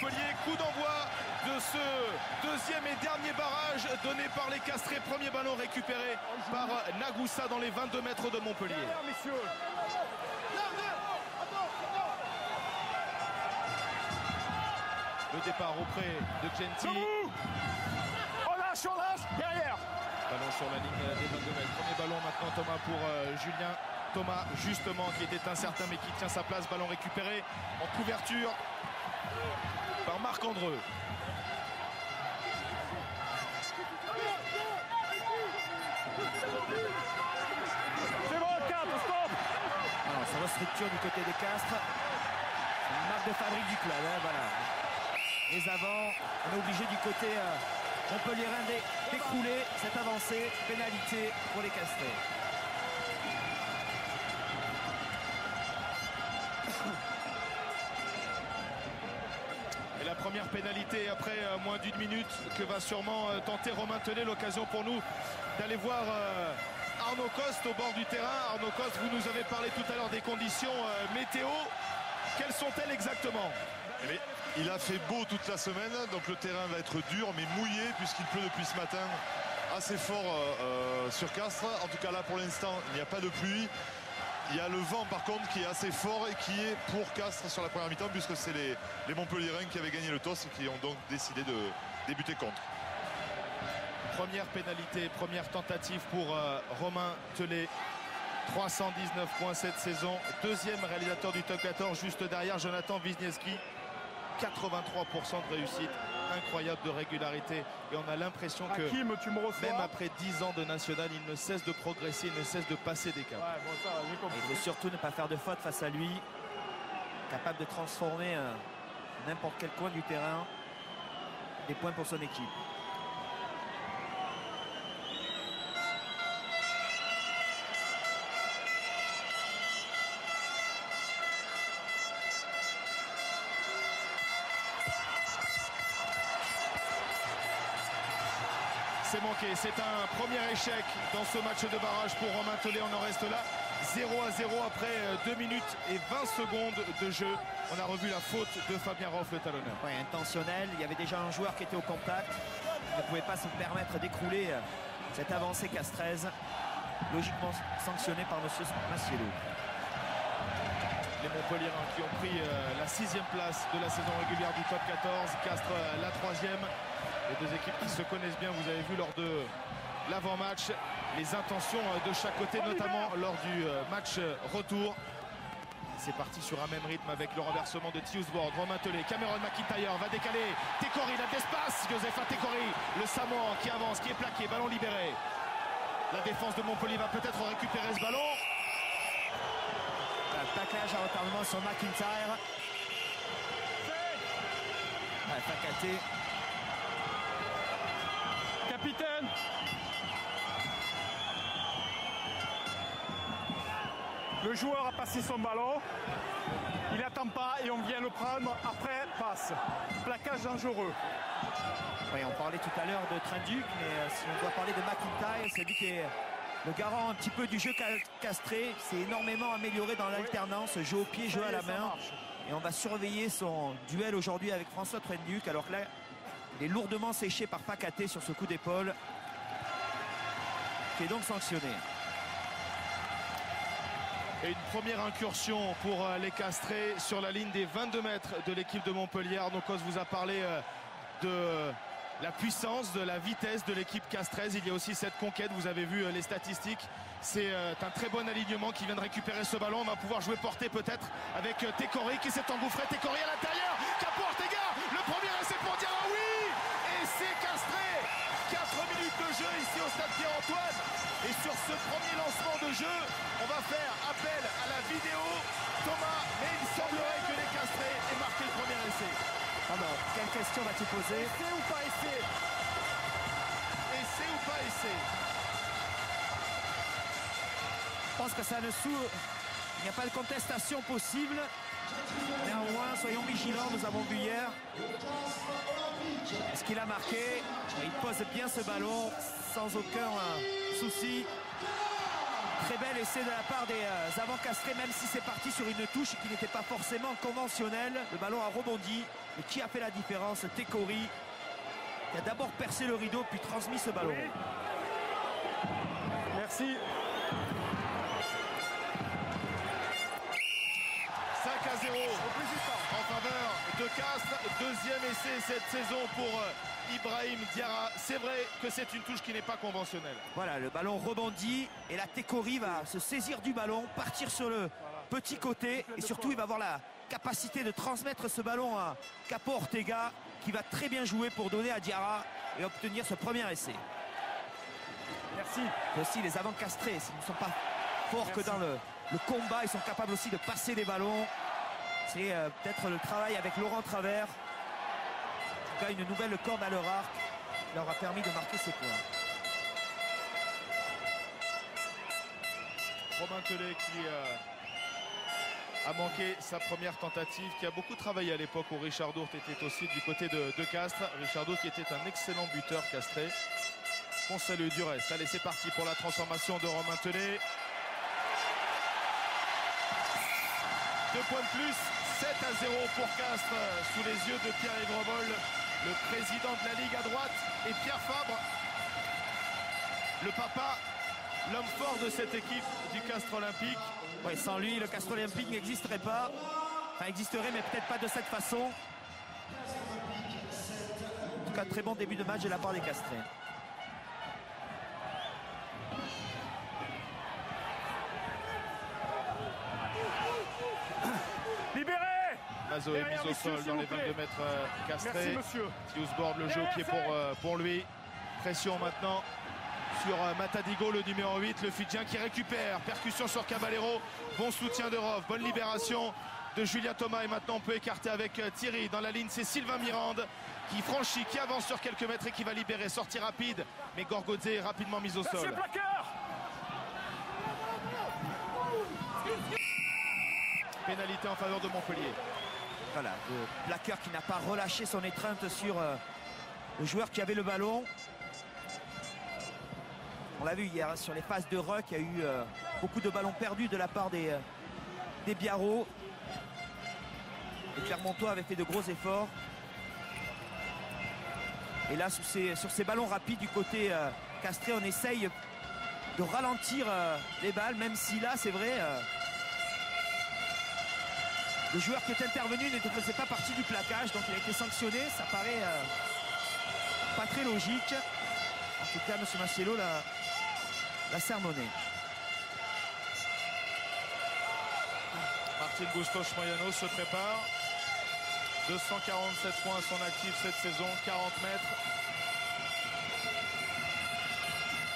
Montpellier. Coup d'envoi de ce deuxième et dernier barrage donné par les Castrés. Premier ballon récupéré par Nagoussa dans les 22 mètres de Montpellier. Le départ auprès de Gentil. On lâche, derrière. Ballon sur la ligne des 22 mètres. Premier ballon maintenant Thomas pour Julien. Thomas justement qui était incertain mais qui tient sa place. Ballon récupéré en couverture par Marc Andreu. C'est bon, 4, stop. Alors, ça restructure du côté des Castres. C'est une marque de fabrique du club, hein, voilà. Les avants, on est obligé du côté montpelliérain d'écrouler cette avancée. Pénalité pour les Castrés. Et la première pénalité après moins d'une minute que va sûrement tenter Romain Tellet. L'occasion pour nous d'aller voir Arnaud Coste au bord du terrain. Arnaud Coste, vous nous avez parlé tout à l'heure des conditions météo. Quelles sont-elles exactement? Mais il a fait beau toute la semaine, donc le terrain va être dur mais mouillé puisqu'il pleut depuis ce matin assez fort sur Castres. En tout cas là pour l'instant il n'y a pas de pluie. Il y a le vent par contre qui est assez fort et qui est pour Castres sur la première mi-temps puisque c'est les Montpelliérains qui avaient gagné le toss et qui ont donc décidé de débuter contre. Première pénalité, première tentative pour Romain Tellet. 319 points cette saison. Deuxième réalisateur du top 14 juste derrière Jonathan Wisniewski. 83% de réussite. Incroyable de régularité. Et on a l'impression que Hakim, tu me reçois. même après 10 ans de national, il ne cesse de progresser, il ne cesse de passer des caps. Ouais, bon, ça, j'ai compris. Il faut surtout ne pas faire de faute face à lui. Capable de transformer n'importe quel coin du terrain. Des points pour son équipe. C'est manqué, c'est un premier échec dans ce match de barrage pour Romain Tellet. On en reste là, 0-0 après 2 minutes et 20 secondes de jeu. On a revu la faute de Fabien Roff, le talonneur. Ouais, intentionnel, il y avait déjà un joueur qui était au contact. Il ne pouvait pas se permettre d'écrouler cette avancée castraise, logiquement sanctionnée par M. Massiello. Les Montpelliérains qui ont pris la 6e place de la saison régulière du top 14, Castres la 3e. Les deux équipes qui se connaissent bien, vous avez vu lors de l'avant-match les intentions de chaque côté, notamment lors du match retour. C'est parti sur un même rythme avec le renversement de Tiusward. Romain Tellet, Cameron McIntyre va décaler. Tekori, il a de l'espace. Josepha Tekori, le Samoan qui avance, qui est plaqué, ballon libéré. La défense de Montpellier va peut-être récupérer ce ballon. Un taclage à retardement sur McIntyre. Fakaté. Capitaine. Le joueur a passé son ballon. Il n'attend pas et on vient le prendre. Après, passe. Plaquage dangereux. Oui, on parlait tout à l'heure de Trinduc, mais si on doit parler de McIntyre, c'est lui qui est le garant un petit peu du jeu castré. C'est énormément amélioré dans l'alternance, jeu au pied, jeu à la main. Et on va surveiller son duel aujourd'hui avec François Trinduc. Alors que là, il est lourdement séché par Fakaté sur ce coup d'épaule, qui est donc sanctionné. Et une première incursion pour les Castrés sur la ligne des 22 mètres de l'équipe de Montpellier. Arnaud Coste vous a parlé de la puissance, de la vitesse de l'équipe castraise. Il y a aussi cette conquête, vous avez vu les statistiques. C'est un très bon alignement qui vient de récupérer ce ballon. On va pouvoir jouer portée peut-être avec Tekori qui s'est engouffré. Tekori à l'intérieur, Capo Ortega, le premier essai pour dire ah oui. Et c'est Castré. 4 minutes de jeu ici au stade Pierre-Antoine. Et sur ce premier lancement de jeu, on va faire appel à la vidéo. Thomas, mais il semblerait que les Castrés aient marqué le premier essai. Alors, quelle question vas-tu poser? Essai ou pas essai? Essai ou pas essai? Je pense que ça ne il n'y a pas de contestation possible. Néanmoins, soyons vigilants, nous avons vu hier. Est-ce qu'il a marqué? Il pose bien ce ballon sans aucun souci. Très bel essai de la part des avants castrés, même si c'est parti sur une touche qui n'était pas forcément conventionnelle. Le ballon a rebondi. Et qui a fait la différence? Tekori, qui a d'abord percé le rideau, puis transmis ce ballon. Oui. Merci. 5-0 en faveur de Castres. Deuxième essai cette saison pour Ibrahim Diarra. C'est vrai que c'est une touche qui n'est pas conventionnelle. Voilà, le ballon rebondit et la Tekori va se saisir du ballon, partir sur le petit côté et surtout il va avoir la capacité de transmettre ce ballon à Capo Ortega qui va très bien jouer pour donner à Diarra et obtenir ce premier essai. Merci. Et aussi les avants castrés, s'ils ne sont pas forts que dans le combat, ils sont capables aussi de passer des ballons. C'est peut-être le travail avec Laurent Travers. En tout cas, une nouvelle corde à leur arc qui leur a permis de marquer ces points. Romain Tellet qui a manqué sa première tentative, qui a beaucoup travaillé à l'époque où Richard Dourte était aussi du côté de Castres. Richard Dourte qui était un excellent buteur castré. On salue du reste. Allez, c'est parti pour la transformation de Romain Tellet. 2 points de plus, 7-0 pour Castres sous les yeux de Pierre-Yves Revol, le président de la Ligue à droite, et Pierre Fabre, le papa, l'homme fort de cette équipe du Castres Olympique. Ouais, sans lui, le Castres Olympique n'existerait pas. Enfin, existerait, mais peut-être pas de cette façon. En tout cas, très bon début de match de la part des Castrés. Libéré. Mazo est mis au sol dans les 22 mètres castrés. Merci, monsieur. Tius Borde, le jeu au pied pour lui. Pression maintenant sur Matadigo, le numéro 8, le Fidjien qui récupère. Percussion sur Caballero. Bon soutien de Rov. Bonne libération de Julien Thomas. Et maintenant, on peut écarter avec Thierry. Dans la ligne, c'est Sylvain Mirande qui franchit, qui avance sur quelques mètres et qui va libérer. Sortie rapide. Mais Gorgodze est rapidement mis au sol. Pénalité en faveur de Montpellier. Voilà, le plaqueur qui n'a pas relâché son étreinte sur le joueur qui avait le ballon. On l'a vu hier sur les phases de ruck, il y a eu beaucoup de ballons perdus de la part des Biarros. Les Clermontois avaient fait de gros efforts. Et là, sur ces ballons rapides du côté castré, on essaye de ralentir les balles, même si là, c'est vrai, le joueur qui est intervenu ne faisait pas partie du plaquage, donc il a été sanctionné. Ça paraît pas très logique. En tout cas, M. Massiello l'a sermonné. Martin Bustos Moyano se prépare. 247 points à son actif cette saison, 40 mètres.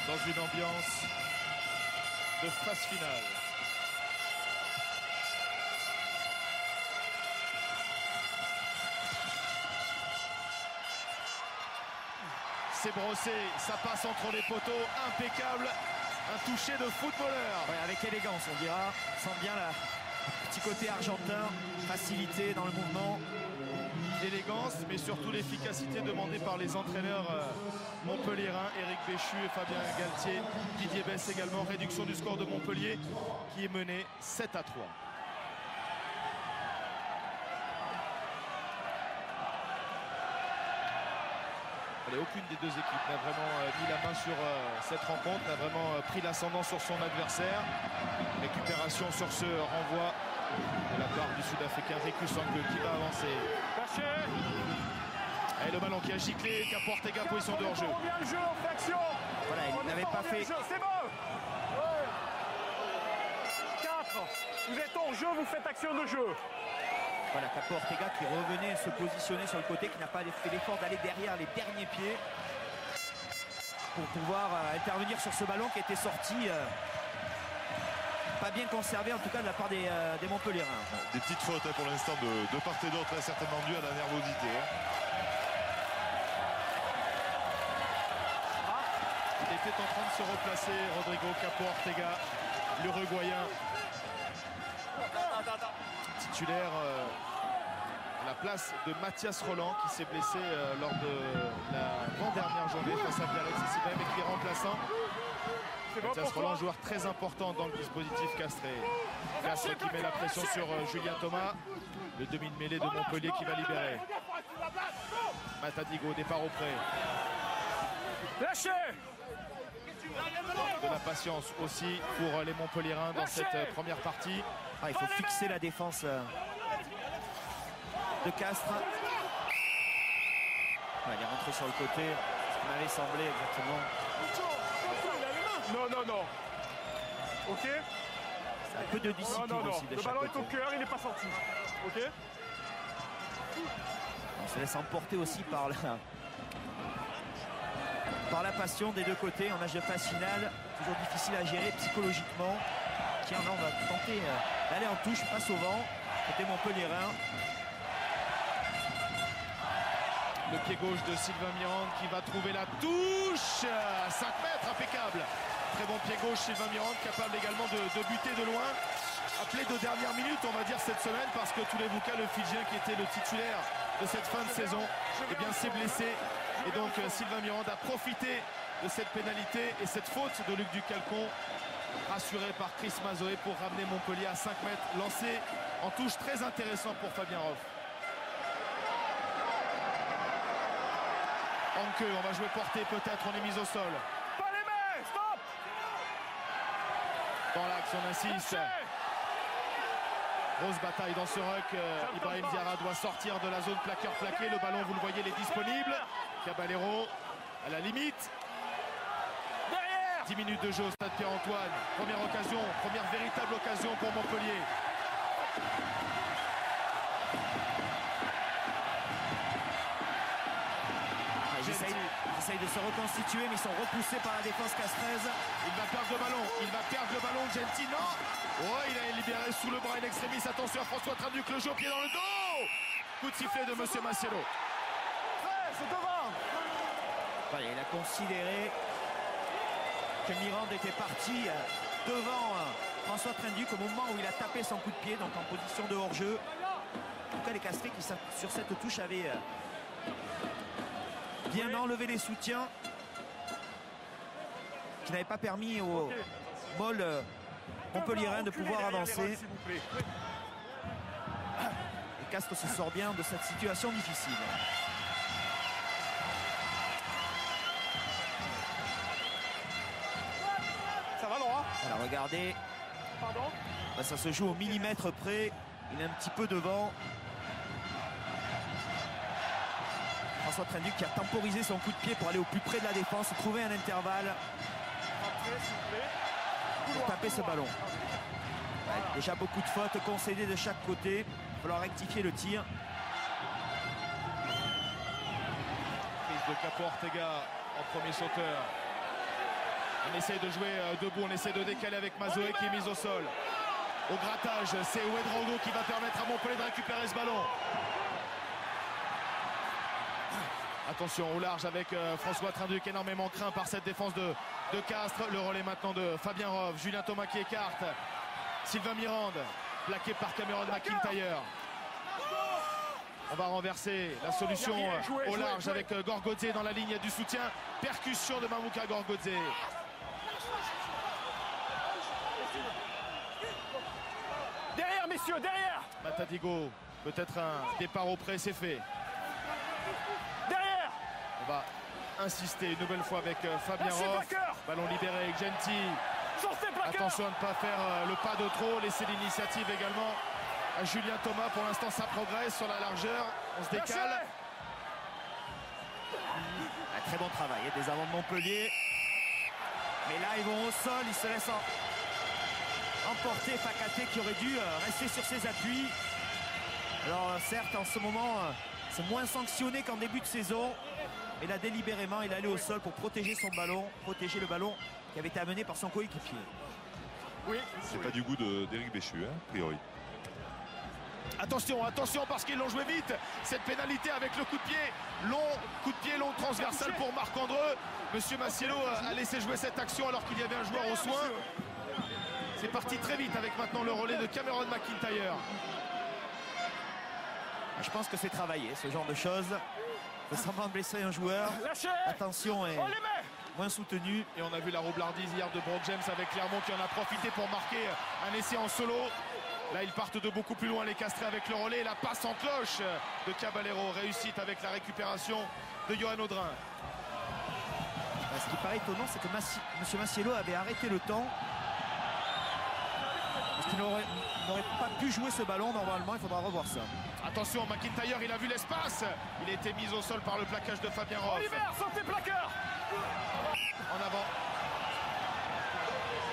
Dans une ambiance de phase finale. C'est brossé, ça passe entre les poteaux, impeccable. Un toucher de footballeur. Ouais, avec élégance, on dira. On sent bien le petit côté argentin, facilité dans le mouvement. L'élégance, mais surtout l'efficacité demandée par les entraîneurs montpelliérains, Éric Béchu et Fabien Galtier. Didier Besse également. Réduction du score de Montpellier qui est mené 7-3. Allez, aucune des deux équipes n'a vraiment mis la main sur cette rencontre, n'a vraiment pris l'ascendant sur son adversaire. Récupération sur ce renvoi de la part du Sud-Africain Riku Sangue qui va avancer. Et le ballon qui a giclé, Capo Ortega, position de hors-jeu. Voilà, il n'avait pas fait. C'est bon. 4. Vous êtes hors-jeu, vous faites action de jeu. Voilà, Capo Ortega qui revenait se positionner sur le côté, qui n'a pas fait l'effort d'aller derrière les derniers pieds pour pouvoir intervenir sur ce ballon qui était sorti pas bien conservé, en tout cas de la part des Montpelliérains. Des petites fautes pour l'instant de part et d'autre, certainement dû à la nervosité. Il était en train de se replacer, Rodrigo Capo Ortega, l'Uruguayen. Titulaire à la place de Mathias Roland qui s'est blessé lors de la dernière journée face à Biarritz et qui est remplaçant. C'est bon Mathias pour Roland, toi. joueur très important dans le dispositif castré. Castres qui met la pression sur Julien Thomas. Le demi de mêlée de Montpellier qui va libérer. Matadigo, départ au pré. Lâchez. De la patience aussi pour les Montpelliérains dans cette première partie. Ah, il faut fixer la défense de Castres. Ah, il est rentré sur le côté, ce qui m'avait semblé exactement. Non, non, non. Ok. C'est un peu de discipline Non, non, non. aussi de Le chaque ballon est au côté. cœur, il n'est pas sorti. Ok. On se laisse emporter aussi par la passion des deux côtés en match de phase finale. Toujours difficile à gérer psychologiquement. Tiens, là, on va tenter d'aller en touche, passe au vent. Côté Montpelliérain. Le pied gauche de Sylvain Mirande qui va trouver la touche à 5 mètres, impeccable. Très bon pied gauche, Sylvain Mirande, capable également de buter de loin. Appelé de dernière minute, on va dire, cette semaine, parce que tous les Toulousain, le Fidjien qui était le titulaire de cette fin de saison, eh bien, s'est blessé. Et donc, Sylvain Mirande a profité de cette pénalité et cette faute de Luc Ducalcon, rassuré par Chris Mazoé pour ramener Montpellier à 5 mètres. Lancé en touche très intéressant pour Fabien Roff. Anke, on va jouer portée peut-être, on est mis au sol. Pas les mains, stop. Dans l'axe, on insiste. Grosse bataille dans ce ruck. Ibrahim Diarra doit sortir de la zone plaqueur-plaqué. Le ballon, vous le voyez, il est disponible. Caballero à la limite. Derrière. 10 minutes de jeu au stade Pierre-Antoine. Première occasion, première véritable occasion pour Montpellier. Ils essayent de se reconstituer, mais ils sont repoussés par la défense castraise. Il va perdre le ballon. Il va perdre le ballon. Gentil, non. Oh, il a libéré sous le bras in extremis. Attention à François Traduc, le jeu au pied dans le dos. Coup de sifflet de Monsieur Massiello. C'est devant. Voilà, il a considéré que Mirande était parti devant François Trinduc au moment où il a tapé son coup de pied, donc en position de hors-jeu. En tout cas, les Castrés qui sur cette touche avaient bien enlevé les soutiens, qui n'avaient pas permis au Moll Montpelliérain de pouvoir avancer. Et Castres se sort bien de cette situation difficile. Ça va droit. Alors regardez, Pardon. là, ça se joue au millimètre près. Il est un petit peu devant. François Trinduc qui a temporisé son coup de pied pour aller au plus près de la défense, trouver un intervalle Rentrez, s'il vous plaît. pour taper ce ballon. Ouais, déjà beaucoup de fautes concédées de chaque côté. Il va falloir rectifier le tir. Prise de Capo Ortega en premier sauteur. On essaye de jouer debout, on essaie de décaler avec Mazoé qui est mis au sol. Au grattage, c'est Ouedraogo qui va permettre à Montpellier de récupérer ce ballon. Attention au large avec François Trinduc, énormément craint par cette défense de Castres. Le relais maintenant de Fabien Roff, Julien Thomas qui écarte. Sylvain Mirande, plaqué par Cameron McIntyre. On va renverser la solution au large avec Gorgodze dans la ligne du soutien. Percussion de Mamouka Gorgodze. Derrière, messieurs, derrière. Matadigo, peut-être un départ au près, c'est fait. Derrière. On va insister une nouvelle fois avec Fabien Lâchez Roff. plaqueur. Ballon libéré avec Gentil. Sortez plaqueur. Attention à ne pas faire le pas de trop. Laisser l'initiative également à Julien Thomas. Pour l'instant, ça progresse sur la largeur. On se décale. Lâchez. Un très bon travail des avants de Montpellier. Mais là, ils vont au sol, ils se laissent emporter. Fakaté qui aurait dû rester sur ses appuis. Alors certes, en ce moment, c'est moins sanctionné qu'en début de saison. Mais là, délibérément, il est allé au sol pour protéger son ballon, protéger le ballon qui avait été amené par son coéquipier. Oui. C'est pas du goût d'Éric Béchu, hein, a priori. Attention, attention parce qu'ils l'ont joué vite. Cette pénalité avec le coup de pied long transversal pour Marc Andreu. Monsieur Massiello a laissé jouer cette action alors qu'il y avait un joueur au soin. C'est parti très vite avec maintenant le relais de Cameron McIntyre. Je pense que c'est travaillé, ce genre de choses. Il faut semblant blesser un joueur. Lâchez. Attention, et On les met. moins soutenu. Et on a vu la roublardise hier de Brock James avec Clermont qui en a profité pour marquer un essai en solo. Là, ils partent de beaucoup plus loin, les Castrés, avec le relais. La passe en cloche de Caballero. Réussite avec la récupération de Johan Audrin. Ce qui paraît étonnant, c'est que M. Massiello avait arrêté le temps. Parce qu'il n'aurait pas pu jouer ce ballon normalement. Il faudra revoir ça. Attention, McIntyre, il a vu l'espace. Il a été mis au sol par le plaquage de Fabien Roff. Oliver, sortez plaqueur. En avant.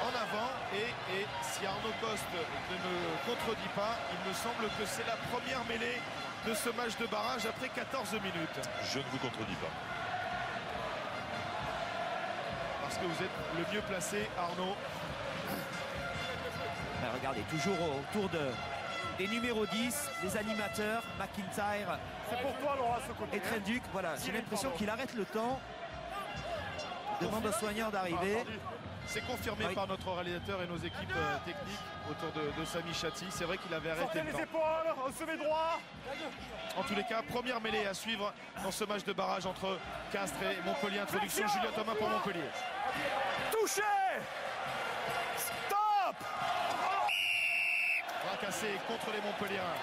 En avant. Et si Arnaud Coste ne me contredit pas, il me semble que c'est la première mêlée de ce match de barrage après 14 minutes. Je ne vous contredis pas. Parce que vous êtes le mieux placé, Arnaud. Ben, regardez, toujours autour des numéros 10, les animateurs, McIntyre C'est pour toi, Laura, ce côté. et Trenduc. Voilà, j'ai l'impression qu'il arrête le temps. Demande aux soignants d'arriver. C'est confirmé Oui. par notre réalisateur et nos équipes techniques autour de Samy Chatti. C'est vrai qu'il avait arrêté Sortez le les temps. épaules, on se met droit. En tous les cas, première mêlée à suivre dans ce match de barrage entre Castres et Montpellier. Introduction Julien Thomas pour Montpellier. Touché. Stop. Bras cassé contre les Montpelliérains.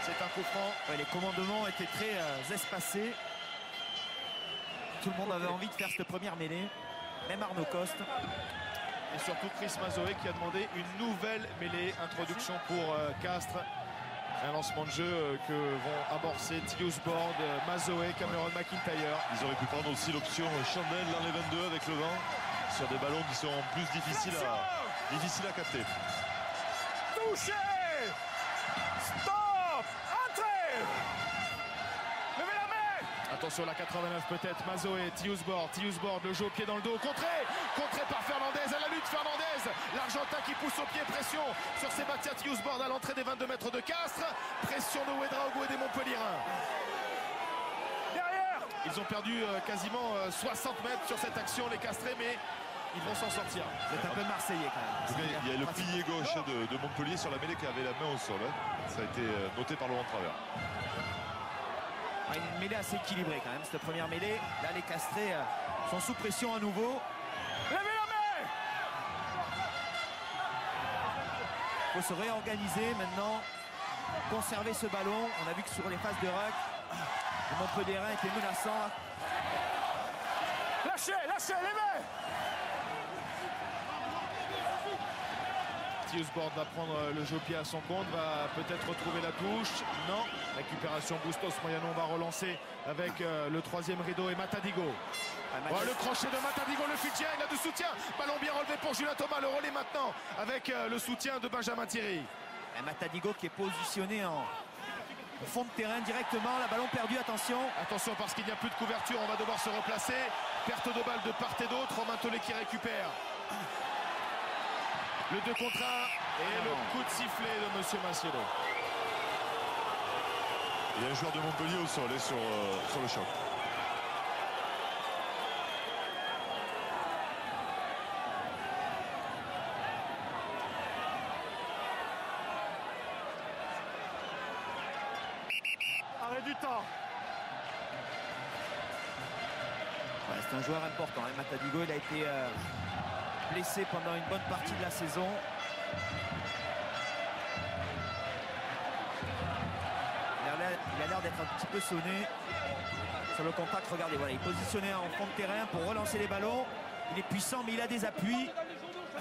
C'est un coup franc. Ouais, les commandements étaient très espacés. Tout le monde avait envie de faire cette première mêlée. Même Arnaud Coste. Et surtout Chris Mazoé qui a demandé une nouvelle mêlée. Introduction pour Castres. Un lancement de jeu que vont amorcer Thius Bord, Mazoé, Cameron McIntyre. Ils auraient pu prendre aussi l'option Chandel dans les 22 avec le vent sur des ballons qui sont plus difficiles à capter. Touché. Stop. Entrez. Levez la main. Attention, la 89 peut-être. Mazoé, Thius Bord, le jeu au pied dans le dos. Contré par Fernandez, à la lutte Fernandez. L'Argentin qui pousse au pied, pression sur Sébastien Thius Bord à l'entrée des 22 mètres de Castres. Pression de Ouedraogo et des Montpelliérains. Derrière. Ils ont perdu quasiment 60 mètres sur cette action, les Castrés, mais ils vont s'en sortir. C'est un peu marseillais quand même. En tout cas, il y a le pilier gauche de Montpellier sur la mêlée qui avait la main au sol. Ça a été noté par Laurent Travers. Une mêlée assez équilibrée quand même, cette première mêlée. Là, les Castrés sont sous pression à nouveau. Levez la main. Il faut se réorganiser maintenant, conserver ce ballon. On a vu que sur les phases de ruck, le Montpelliérain était menaçant. Lâchez les mains. Thius Bord va prendre le jeu au pied à son compte, va peut-être retrouver la touche. Non, récupération Bustos Moyano, on va relancer avec le troisième rideau et Matadigo. Oh, le crochet de Matadigo, le soutien, il a du soutien. Ballon bien relevé pour Julien Thomas, le relais maintenant avec le soutien de Benjamin Thierry. Et Matadigo qui est positionné en fond de terrain directement. La ballon perdu, attention. Attention parce qu'il n'y a plus de couverture, on va devoir se replacer. Perte de balle de part et d'autre, Romain Tollet qui récupère. Le 2 contre 1 et le coup de sifflet de Monsieur Massiello. Il y a un joueur de Montpellier au sol sur le choc. Arrêt du temps. Ouais, c'est un joueur important. Hein. Matadigo, il a été blessé pendant une bonne partie de la saison. Il a l'air d'être un petit peu sonné sur le contact. Regardez, voilà, il est positionné en fond de terrain pour relancer les ballons. Il est puissant, mais il a des appuis.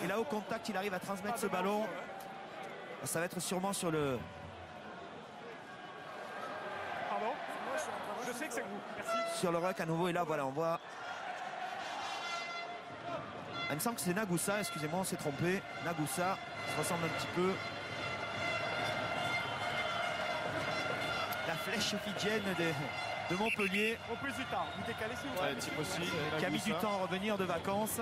Et là, au contact, il arrive à transmettre ce ballon. Ça va être sûrement sur le... Pardon. Je sais que c'est vous. Merci. Sur le ruck à nouveau. Et là, voilà, on voit... Il me semble que c'est Nagoussa, excusez-moi, on s'est trompé. Nagoussa, ça se ressemble un petit peu. La flèche fidjienne de Montpellier, Au plus du temps. Vous décalez s'il vous plaît. Timothy qui a mis du Nagoussa. temps à revenir de vacances.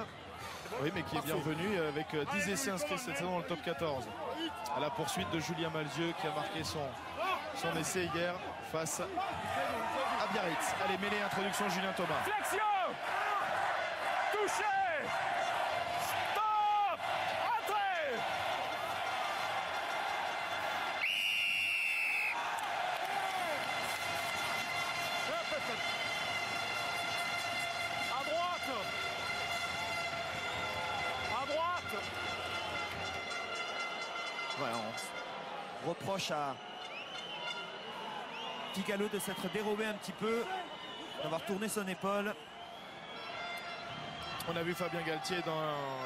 Oui, mais qui est bien revenu avec 10 essais inscrits cette saison dans le top 14. À la poursuite de Julien Malzieu qui a marqué son essai hier face à Biarritz. Allez, mêlée, introduction Julien Thomas. Flexion. Touché. Stop. Entrez. À droite. Voilà, on reproche à Tigalo de s'être dérobé un petit peu, d'avoir tourné son épaule. On a vu Fabien Galtier dans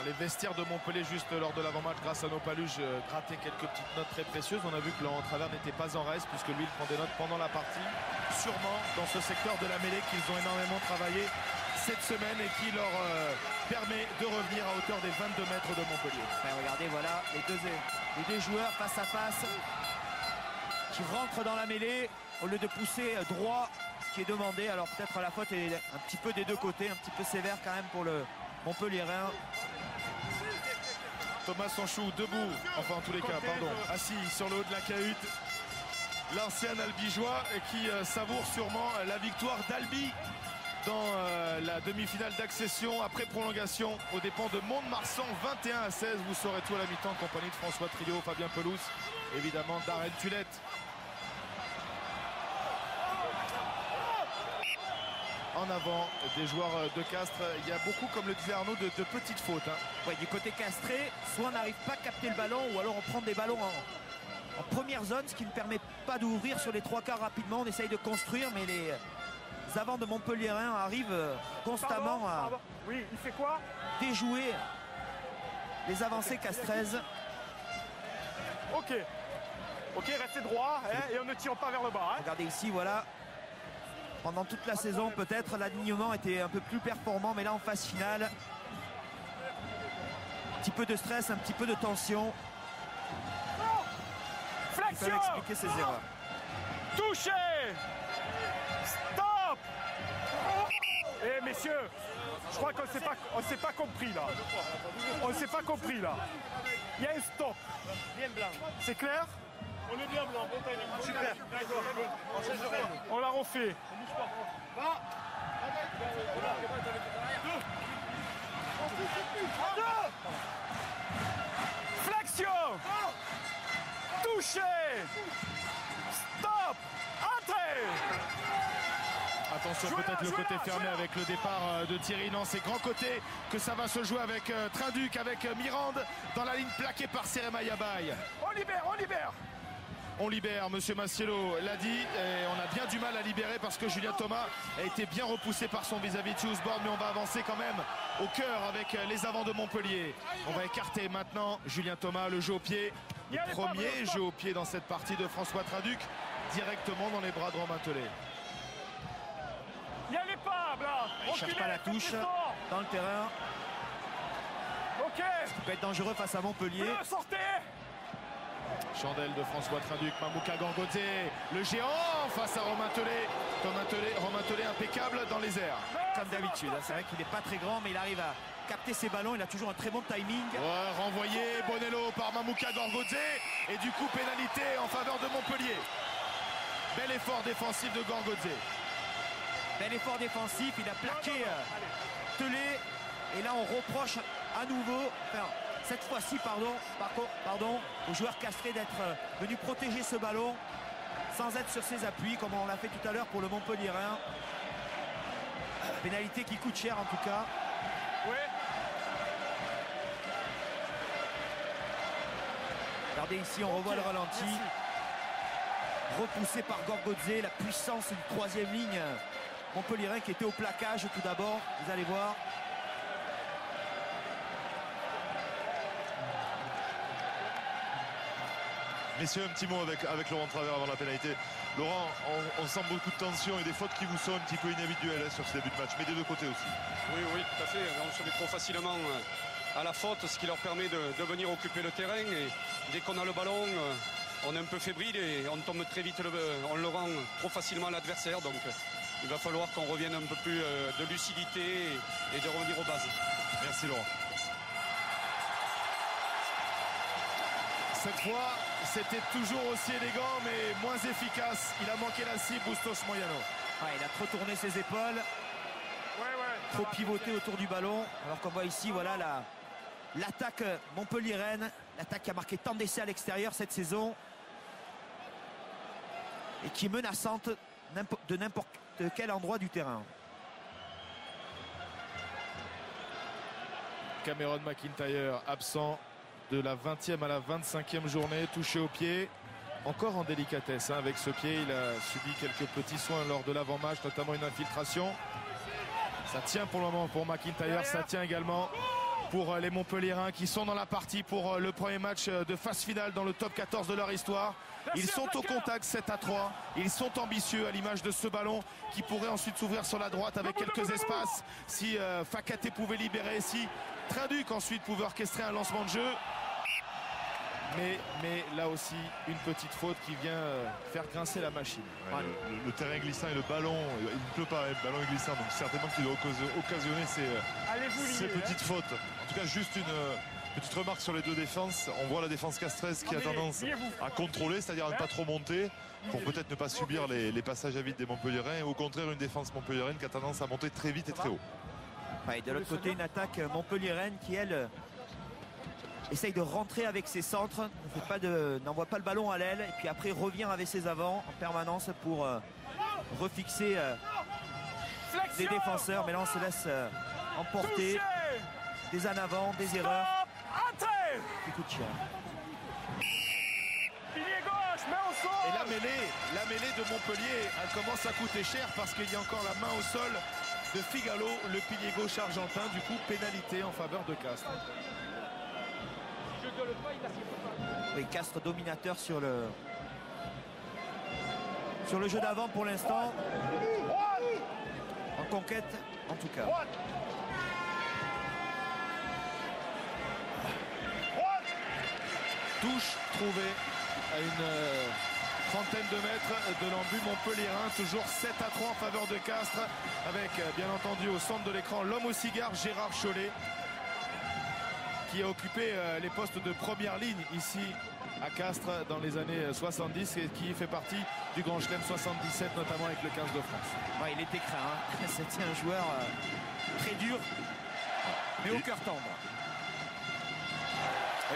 les vestiaires de Montpellier juste lors de l'avant-match grâce à nos paluches gratter quelques petites notes très précieuses. On a vu que Laurent Travers n'était pas en reste puisque lui il prend des notes pendant la partie. Sûrement dans ce secteur de la mêlée qu'ils ont énormément travaillé cette semaine et qui leur permet de revenir à hauteur des 22 mètres de Montpellier. Ouais, regardez, voilà les deux joueurs face à face qui rentrent dans la mêlée au lieu de pousser droit, ce qui est demandé. Alors peut-être la faute est un petit peu des deux côtés, un petit peu sévère quand même pour le Montpellierin. Thomas Sanchou debout, enfin en tous les cas, pardon, assis sur le haut de la cahute. L'ancien Albigeois qui savoure sûrement la victoire d'Albi dans la demi-finale d'accession après prolongation aux dépens de Mont-de-Marsan, 21-16. Vous saurez tout à la mi-temps en compagnie de François Trio, Fabien Pelouse, évidemment Darren Tulette. En avant des joueurs de Castres, il y a beaucoup, comme le disait Arnaud, de petites fautes. Ouais, du côté castré, soit on n'arrive pas à capter le ballon, ou alors on prend des ballons en première zone, ce qui ne permet pas d'ouvrir sur les trois quarts rapidement. On essaye de construire, mais les avants de Montpellierin arrivent constamment à Oui, il fait quoi? déjouer les avancées castraises. Ok, restez droit hein, et on ne tire pas vers le bas. Hein. Regardez ici, voilà. Pendant toute la saison, peut-être, l'alignement était un peu plus performant, mais là, en phase finale, un petit peu de stress, un petit peu de tension. Ils peuvent expliquer ces erreurs. Touché. Stop. Eh messieurs, je crois qu'on ne s'est pas compris là. On ne s'est pas compris là. Il y a un stop. Bien blanc. C'est clair? On est bien blanc. Super. On l'a refait. Flexion. Touché. Stop. Entrée. Attention, peut-être le côté fermé avec le départ de Thierry. Non, c'est grand côté que ça va se jouer avec Trinduc, avec Mirande dans la ligne plaquée par Serema Yabaye. On libère, on libère. On libère, monsieur Massiello l'a dit, et on a bien du mal à libérer parce que Julien Thomas a été bien repoussé par son vis-à-vis de Hughes-Bourne, mais on va avancer quand même au cœur avec les avants de Montpellier. On va écarter maintenant Julien Thomas, le jeu au pied, le premier jeu au pied dans cette partie de François Trinduc, directement dans les bras de Romain Tellet. Il y a l'épave là. Il ne cherche pas la touche dans le terrain. Ok. Ce qui peut être dangereux face à Montpellier. Sortez. Chandelle de François Trinduc, Mamouka Gorgodze, le géant face à Romain Tellet. Romain Tellet impeccable dans les airs. Comme d'habitude, c'est vrai qu'il n'est pas très grand, mais il arrive à capter ses ballons. Il a toujours un très bon timing. Ouais, renvoyé, Bonello par Mamouka Gorgodze. Et du coup, pénalité en faveur de Montpellier. Bel effort défensif de Gorgodze. Bel effort défensif, il a plaqué Tellet. Et là, on reproche à nouveau, enfin, cette fois-ci, pardon, au joueur castré d'être venu protéger ce ballon sans être sur ses appuis, comme on l'a fait tout à l'heure pour le Montpellierin. Pénalité qui coûte cher en tout cas. Oui. Regardez ici, on revoit le ralenti. Merci. Repoussé par Gorgodze, la puissance du troisième ligne. Montpellierin qui était au plaquage tout d'abord, vous allez voir. Messieurs, un petit mot avec Laurent Travers avant la pénalité. Laurent, on sent beaucoup de tension et des fautes qui vous sont un petit peu inhabituelles sur ce début de match, mais des deux côtés aussi. Oui, tout à fait. On se met trop facilement à la faute, ce qui leur permet de venir occuper le terrain. Et dès qu'on a le ballon, on est un peu fébrile et on tombe très vite, on le rend trop facilement à l'adversaire. Donc il va falloir qu'on revienne un peu plus de lucidité et de revenir aux bases. Merci Laurent. Cette fois, c'était toujours aussi élégant, mais moins efficace. Il a manqué la cible, Bustos Moyano. Ouais, il a trop tourné ses épaules, trop pivoté autour du ballon. Alors qu'on voit ici, voilà l'attaque montpelliéraine, l'attaque qui a marqué tant d'essais à l'extérieur cette saison et qui est menaçante de n'importe quel endroit du terrain. Cameron McIntyre absent. de la 20e à la 25e journée, touché au pied. Encore en délicatesse avec ce pied, il a subi quelques petits soins lors de l'avant-match, notamment une infiltration. Ça tient pour le moment pour McIntyre, ça tient également pour les Montpelliérains qui sont dans la partie pour le premier match de phase finale dans le top 14 de leur histoire. Ils sont au contact 7-3, ils sont ambitieux à l'image de ce ballon qui pourrait ensuite s'ouvrir sur la droite avec quelques espaces si Fakaté pouvait libérer, si Trinduc ensuite pouvait orchestrer un lancement de jeu. Mais là aussi, une petite faute qui vient faire grincer la machine. Ouais, le terrain glissant et le ballon, il ne pleut pas, hein, le ballon est glissant, donc certainement qu'il doit occasionner ces petites fautes. En tout cas, juste une petite remarque sur les deux défenses. On voit la défense castreuse qui a tendance à contrôler, c'est-à-dire à ne pas trop monter, pour peut-être ne pas subir les passages à vide des Montpelliérains. Et au contraire, une défense montpelliéraine qui a tendance à monter très vite et très haut. Ouais, de l'autre côté, une attaque montpelliéraine qui, elle, essaye de rentrer avec ses centres, n'envoie pas le ballon à l'aile et puis après revient avec ses avants en permanence pour refixer des défenseurs. Mais là on se laisse emporter des en avant, des erreurs. Qui coûte cher. Et la mêlée de Montpellier, elle commence à coûter cher parce qu'il y a encore la main au sol de Figalo, le pilier gauche argentin. Du coup, pénalité en faveur de Castres. Oui, Castres dominateur sur le jeu d'avant pour l'instant. En conquête, en tout cas. Touche trouvée à une trentaine de mètres de l'embut montpelliérain. Toujours 7-3 en faveur de Castres. Avec, bien entendu, au centre de l'écran, l'homme au cigare, Gérard Chollet, qui a occupé les postes de première ligne ici à Castres dans les années 70 et qui fait partie du Grand Chelem 77, notamment avec le 15 de France. Ouais, il était craint, hein. C'était un joueur très dur, mais au cœur tendre.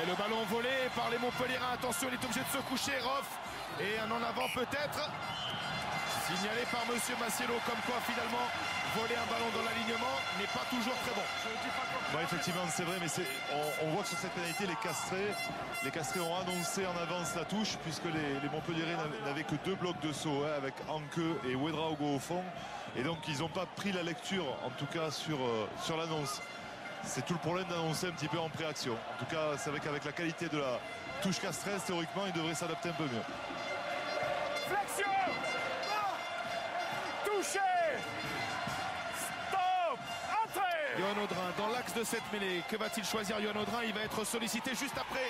Et le ballon volé par les Montpelliérains. Attention, il est obligé de se coucher, Roff. Et un en avant peut-être. Signalé par Monsieur Massiello, comme quoi finalement voler un ballon dans l'alignement n'est pas toujours très bon. Ouais, effectivement, c'est vrai, mais on voit que sur cette pénalité, les Castrés ont annoncé en avance la touche, puisque les Montpelliérains n'avaient que 2 blocs de saut, hein, avec Anke et Ouedraogo au fond. Et donc, ils n'ont pas pris la lecture, en tout cas, sur l'annonce. C'est tout le problème d'annoncer un petit peu en préaction. En tout cas, c'est vrai qu'avec la qualité de la touche castraise, théoriquement, ils devraient s'adapter un peu mieux. Flexion. Touché. Stop. Entrée. Yohan Audrin dans l'axe de cette mêlée. Que va-t-il choisir Yohan Audrin? Il va être sollicité juste après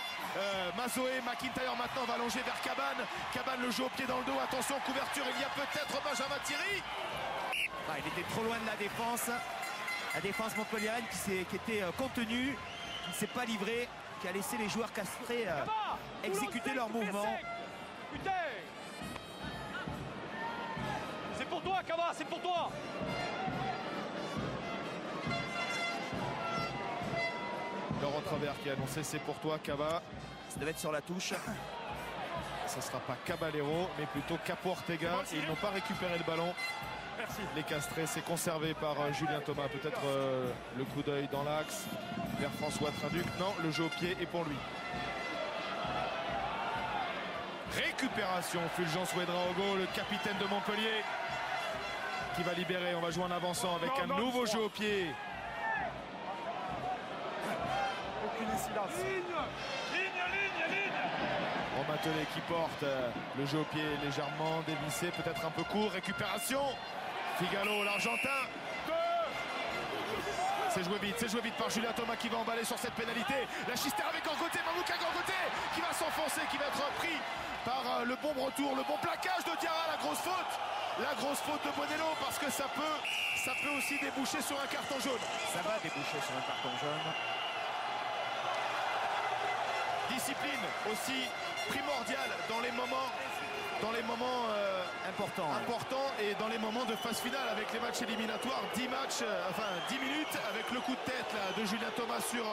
Mazoé. McIntyre maintenant va longer vers Cabane. Cabane le joue au pied dans le dos. Attention, couverture, il y a peut-être Benjamin Thierry. Ah, il était trop loin de la défense. La défense montpelliéraine qui était contenue, qui ne s'est pas livrée, qui a laissé les joueurs castrés exécuter leur mouvement. Putain. C'est pour toi, Kava, c'est pour toi. Laurent Travers qui a annoncé c'est pour toi, Cava. Ça devait être sur la touche. Ce ne sera pas Caballero, mais plutôt Capo Ortega. Et ils n'ont pas récupéré le ballon. Merci. Les Castrés, c'est conservé par Julien Thomas. Peut-être le coup d'œil dans l'axe vers François Trinduc. Non, le jeu au pied est pour lui. Récupération, Fulgence Ouedraogo, le capitaine de Montpellier, qui va libérer. On va jouer en avançant avec un nouveau jeu au pied. Aucune incidence. Ligne. Romatelet qui porte le jeu au pied légèrement dévissé, peut-être un peu court. Récupération. Figalo, l'Argentin. C'est joué vite par Julien Thomas qui va emballer sur cette pénalité. La Chister avec Gorgoté, Mamouka Gorgoté qui va s'enfoncer, qui va être pris par le bon retour, le bon plaquage de Diarra, la grosse faute. La grosse faute de Bonello parce que ça peut aussi déboucher sur un carton jaune. Ça va déboucher sur un carton jaune. Discipline aussi primordiale dans les moments importants et dans les moments de phase finale avec les matchs éliminatoires. 10 minutes avec le coup de tête là, de Julien Thomas sur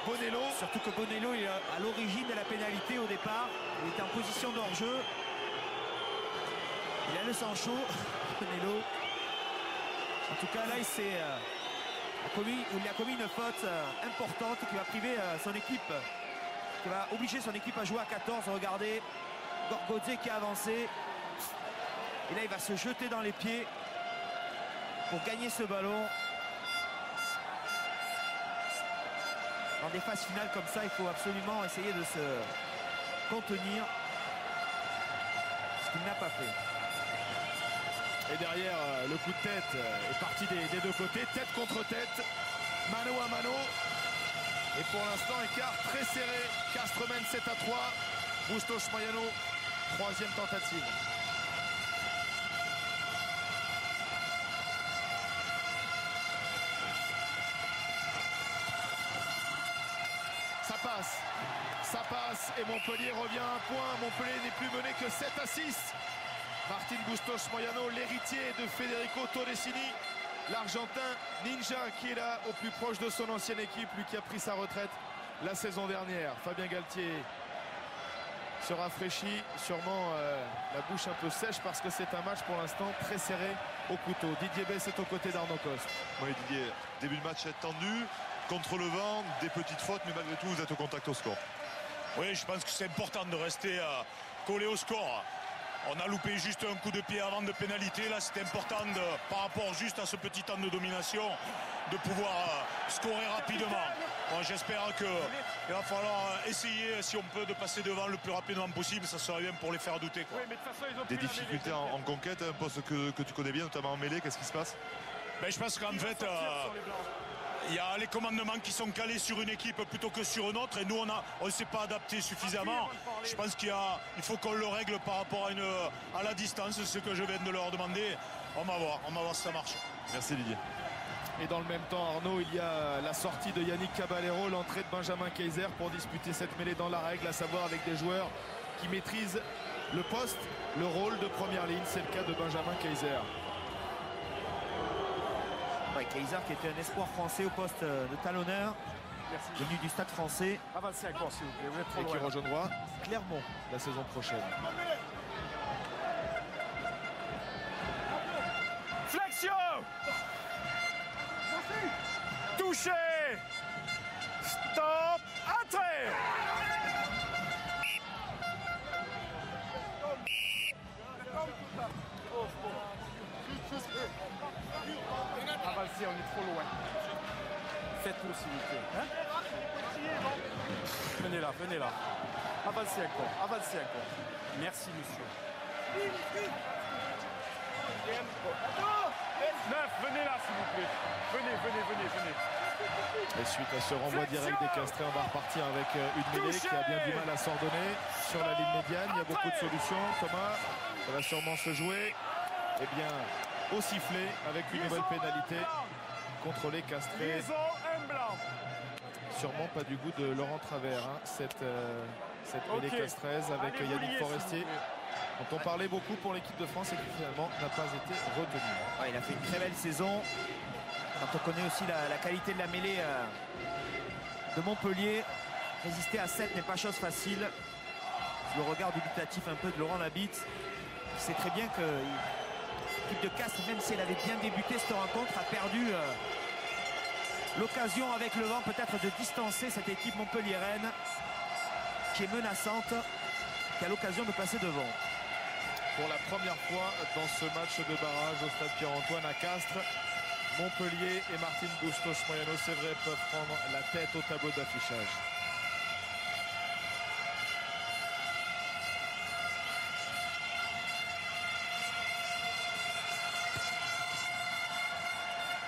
Bonello. Surtout que Bonello est à l'origine de la pénalité au départ. Il était en position de hors-jeu. Il a le sang chaud, Bonello. En tout cas là il a commis une faute importante qui va priver son équipe qui va obliger son équipe à jouer à 14. Regardez, Gorgodze qui a avancé. Et là, il va se jeter dans les pieds pour gagner ce ballon. Dans des phases finales comme ça, il faut absolument essayer de se contenir. Ce qu'il n'a pas fait. Et derrière, le coup de tête est parti des deux côtés. Tête contre tête, mano à mano. Et pour l'instant, écart très serré. Castres mène 7-3. Bustos Moyano, troisième tentative. Ça passe et Montpellier revient à un point. Montpellier n'est plus mené que 7-6. Martin Bustos Moyano, l'héritier de Federico Toresini, l'Argentin ninja qui est là au plus proche de son ancienne équipe, lui qui a pris sa retraite la saison dernière. Fabien Galtier se rafraîchit, sûrement la bouche un peu sèche parce que c'est un match pour l'instant très serré au couteau. Didier Besse est aux côtés d'Arnaud Coste. Oui, Didier, début de match est tendu, contre le vent, des petites fautes, mais malgré tout vous êtes au contact au score. Oui, je pense que c'est important de rester collé au score. On a loupé juste un coup de pied avant de pénalité. Là, c'était important par rapport juste à ce petit temps de domination de pouvoir scorer rapidement. Bon, j'espère qu'il va falloir essayer, si on peut, de passer devant le plus rapidement possible. Ça serait bien pour les faire douter, quoi. Des difficultés en conquête, un poste que tu connais bien, notamment en mêlée. Qu'est-ce qui se passe? Ben, je pense qu'en fait, il y a les commandements qui sont calés sur une équipe plutôt que sur une autre. Et nous, on ne s'est pas adapté suffisamment. Je pense qu'il faut qu'on le règle par rapport à la distance. C'est ce que je viens de leur demander. On va voir si ça marche. Merci Didier. Et dans le même temps, Arnaud, il y a la sortie de Yannick Caballero, l'entrée de Benjamin Kaiser pour disputer cette mêlée dans la règle, à savoir avec des joueurs qui maîtrisent le poste, le rôle de première ligne. C'est le cas de Benjamin Kaiser. Ouais, Kaiser qui était un espoir français au poste de talonneur, venu du Stade Français. Avancez encore, s'il vous plaît. Vous êtes trop Et qui loin. rejoindra Clermont la saison prochaine. Flexion. Touché. Stop. Entrée. Avancez, on est trop loin. Faites-le, s'il vous plaît. Hein? Venez là. Avancez encore. Merci, monsieur. 9, venez là, s'il vous plaît. Venez. Et suite à ce renvoi direct des Castrés, on va repartir avec une mêlée qui a bien du mal à s'ordonner sur la ligne médiane. Il y a beaucoup de solutions. Thomas, ça va sûrement se jouer. Eh bien, au sifflet avec une nouvelle pénalité contre les Castrés. Sûrement pas du goût de Laurent Travers, hein, cette mêlée castraise avec Yannick Forestier, dont on parlait beaucoup pour l'équipe de France et qui finalement n'a pas été retenu. Ouais, il a fait une très belle saison. Quand on connaît aussi la qualité de la mêlée de Montpellier, résister à 7 n'est pas chose facile. Le regard dubitatif un peu de Laurent Labitte, il sait très bien que l'équipe de Castres, même si elle avait bien débuté cette rencontre, a perdu l'occasion avec le vent peut-être de distancer cette équipe montpelliéraine qui est menaçante, qui a l'occasion de passer devant. Pour la première fois dans ce match de barrage au stade Pierre-Antoine à Castres, Montpellier et Martin Bustos Moyano, c'est vrai, peuvent prendre la tête au tableau d'affichage.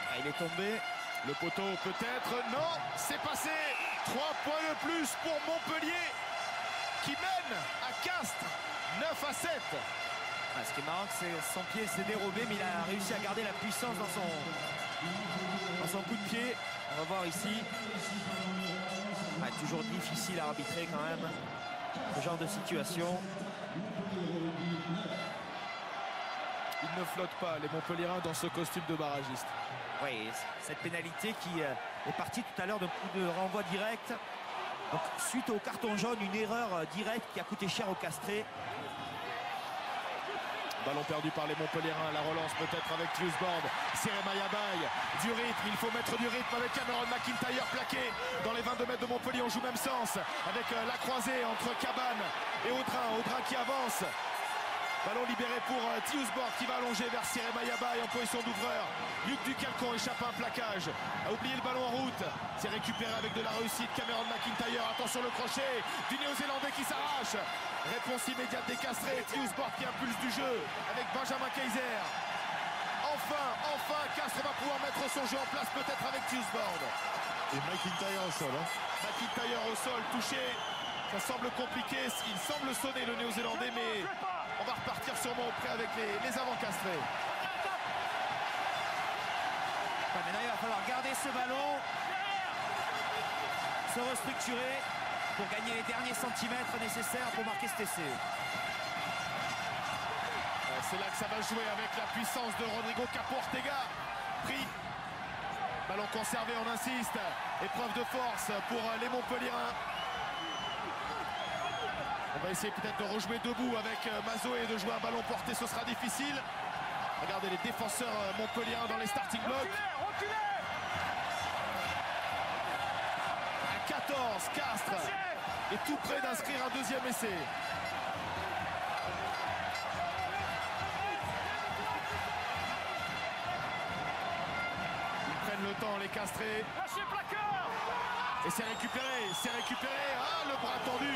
Ah, il est tombé. Le poteau peut-être, non, c'est passé. 3 points de plus pour Montpellier qui mène à Castres 9-7. Ah, ce qui est marrant, c'est que son pied s'est dérobé, mais il a réussi à garder la puissance dans son coup de pied. On va voir ici. Ah, toujours difficile à arbitrer quand même ce genre de situation. Ils ne flottent pas, les Montpelliérains, dans ce costume de barragiste. Oui, cette pénalité qui est partie tout à l'heure d'un coup de renvoi direct. Donc, suite au carton jaune, une erreur directe qui a coûté cher au Castré. Ballon perdu par les Montpelliérains. La relance peut-être avec Tiusbord. Siré Mayabaye. Du rythme. Il faut mettre du rythme avec Cameron McIntyre plaqué dans les 22 mètres de Montpellier. On joue même sens avec la croisée entre Cabane et Audrin. Audrin qui avance. Ballon libéré pour Tiusbord qui va allonger vers Siré Mayabaye en position d'ouvreur. Luc Ducalcon échappe à un plaquage. A oublié le ballon en route. C'est récupéré avec de la réussite. Cameron McIntyre. Attention le crochet du Néo-Zélandais qui s'arrache. Réponse immédiate des Castrés. Tiusbord qui impulse du jeu avec Benjamin Kaiser. Enfin, Castres va pouvoir mettre son jeu en place peut-être avec Tiusbord. Et McIntyre au sol. McIntyre au sol, touché. Ça semble compliqué. Il semble sonner le Néo-Zélandais, mais on va repartir sûrement auprès avec les avants Castrés. Maintenant, il va falloir garder ce ballon, se restructurer pour gagner les derniers centimètres nécessaires pour marquer cet essai. C'est là que ça va jouer avec la puissance de Rodrigo Capo Ortega. Pris. Ballon conservé, on insiste. Épreuve de force pour les Montpelliérains. On va essayer peut-être de rejouer debout avec Mazoé et de jouer un ballon porté, ce sera difficile. Regardez les défenseurs montpelliérains dans les starting blocks. À 14, Castres est tout près d'inscrire un deuxième essai. Ils prennent le temps, les Castrés. Et c'est récupéré. Ah, le bras tendu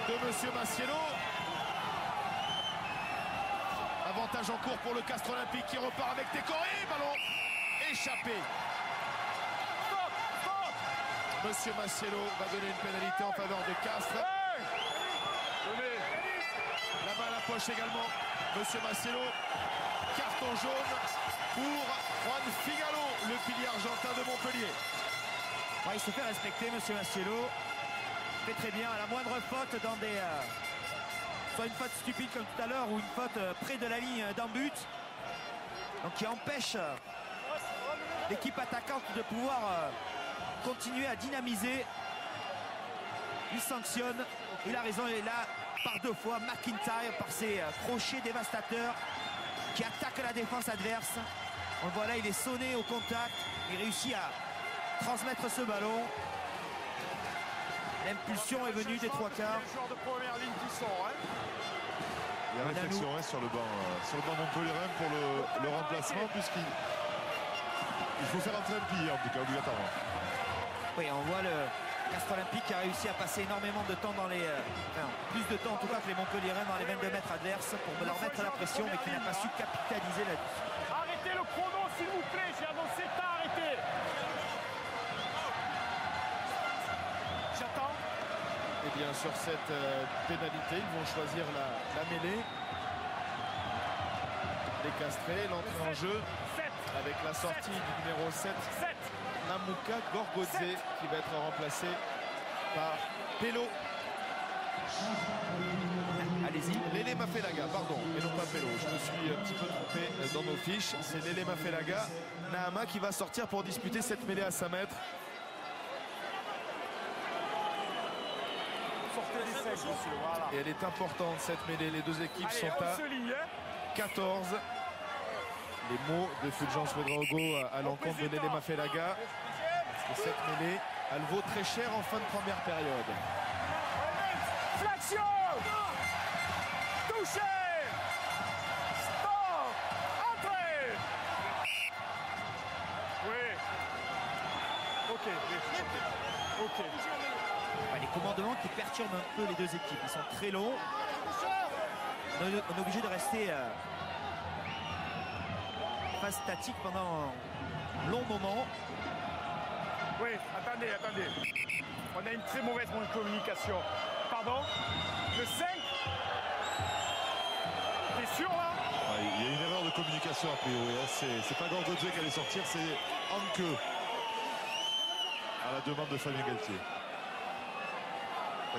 de Monsieur Massiello. Avantage en cours pour le Castres Olympique qui repart avec Técoré. Ballon échappé. Monsieur Massiello va donner une pénalité en faveur de Castres. La main à la poche également. Monsieur Massiello. Carton jaune pour Juan Figalo, le pilier argentin de Montpellier. Ouais, il se fait respecter, Monsieur Massiello. Fait très bien. À la moindre faute dans des... soit une faute stupide comme tout à l'heure ou une faute près de la ligne d'un but. Donc qui empêche l'équipe attaquante de pouvoir continuer à dynamiser. Il sanctionne. Il a raison. Il est là par deux fois. McIntyre par ses crochets dévastateurs qui attaque la défense adverse. On le voit là, il est sonné au contact. Il réussit à transmettre ce ballon. L'impulsion est venue des trois quarts. Les joueurs de première ligne qui sont, Il y a réflexion sur le banc montpelliérain pour le remplacement, puisqu'il faut faire entrer un pilier en tout cas obligatoirement. Oui, on voit le Castres Olympique qui a réussi à passer énormément de temps dans les... plus de temps en tout cas que les Montpelliérains dans les 22 mètres adverses pour leur mettre la pression, mais qui n'a pas su capitaliser là-dessus. Arrêtez le chrono s'il vous plaît, j'ai annoncé tard, arrêtez. J'attends. Et bien sur cette pénalité, ils vont choisir la mêlée. Les Castrés, l'entrée en jeu avec la sortie du numéro 7, Namouka Gorgodze, qui va être remplacé par Pello. Allez-y. Lélé Mafelaga, pardon, et non pas Pello. Je me suis un petit peu trompé dans nos fiches. C'est Lélé Mafelaga, Nahama qui va sortir pour disputer cette mêlée à 5 mètres. Sortez les sèches, monsieur, voilà. Et elle est importante cette mêlée. Les deux équipes sont à 14. Les mots de Fulgence Ouedraogo à l'encontre de Lélé Mafelaga. Parce que cette mêlée, elle vaut très cher en fin de première période. Flexion. Touché. Stop. Entrée. Oui. Ok. Les commandements qui perturbent un peu les deux équipes. Ils sont très longs. On est obligé de rester phase statique pendant un long moment. Oui, attendez. On a une très mauvaise communication. Pardon? Le 5? T'es sûr là? Il y a une erreur de communication a priori. C'est pas Gorgodze qui allait sortir, c'est Anke à la demande de Fabien Galtier.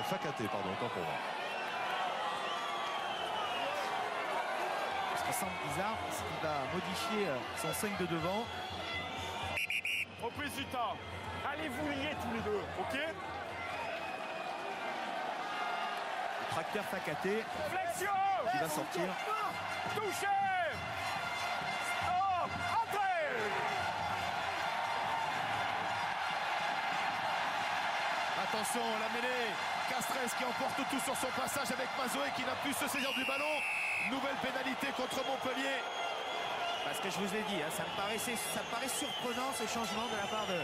Fakaté, pardon, autant pour moi. Ce qui semble bizarre, c'est qu'il va modifier son 5 de devant. Reprise du temps. Allez vous lier tous les deux, ok? tracteur Fakaté Flexion. qui va sortir. Touché. Stop. Entrée. Attention, la mêlée. Castres qui emporte tout sur son passage avec Mazoé qui n'a pu se saisir du ballon. Nouvelle pénalité contre Montpellier. Parce que je vous ai dit, hein, ça me paraît surprenant ce changement de la part de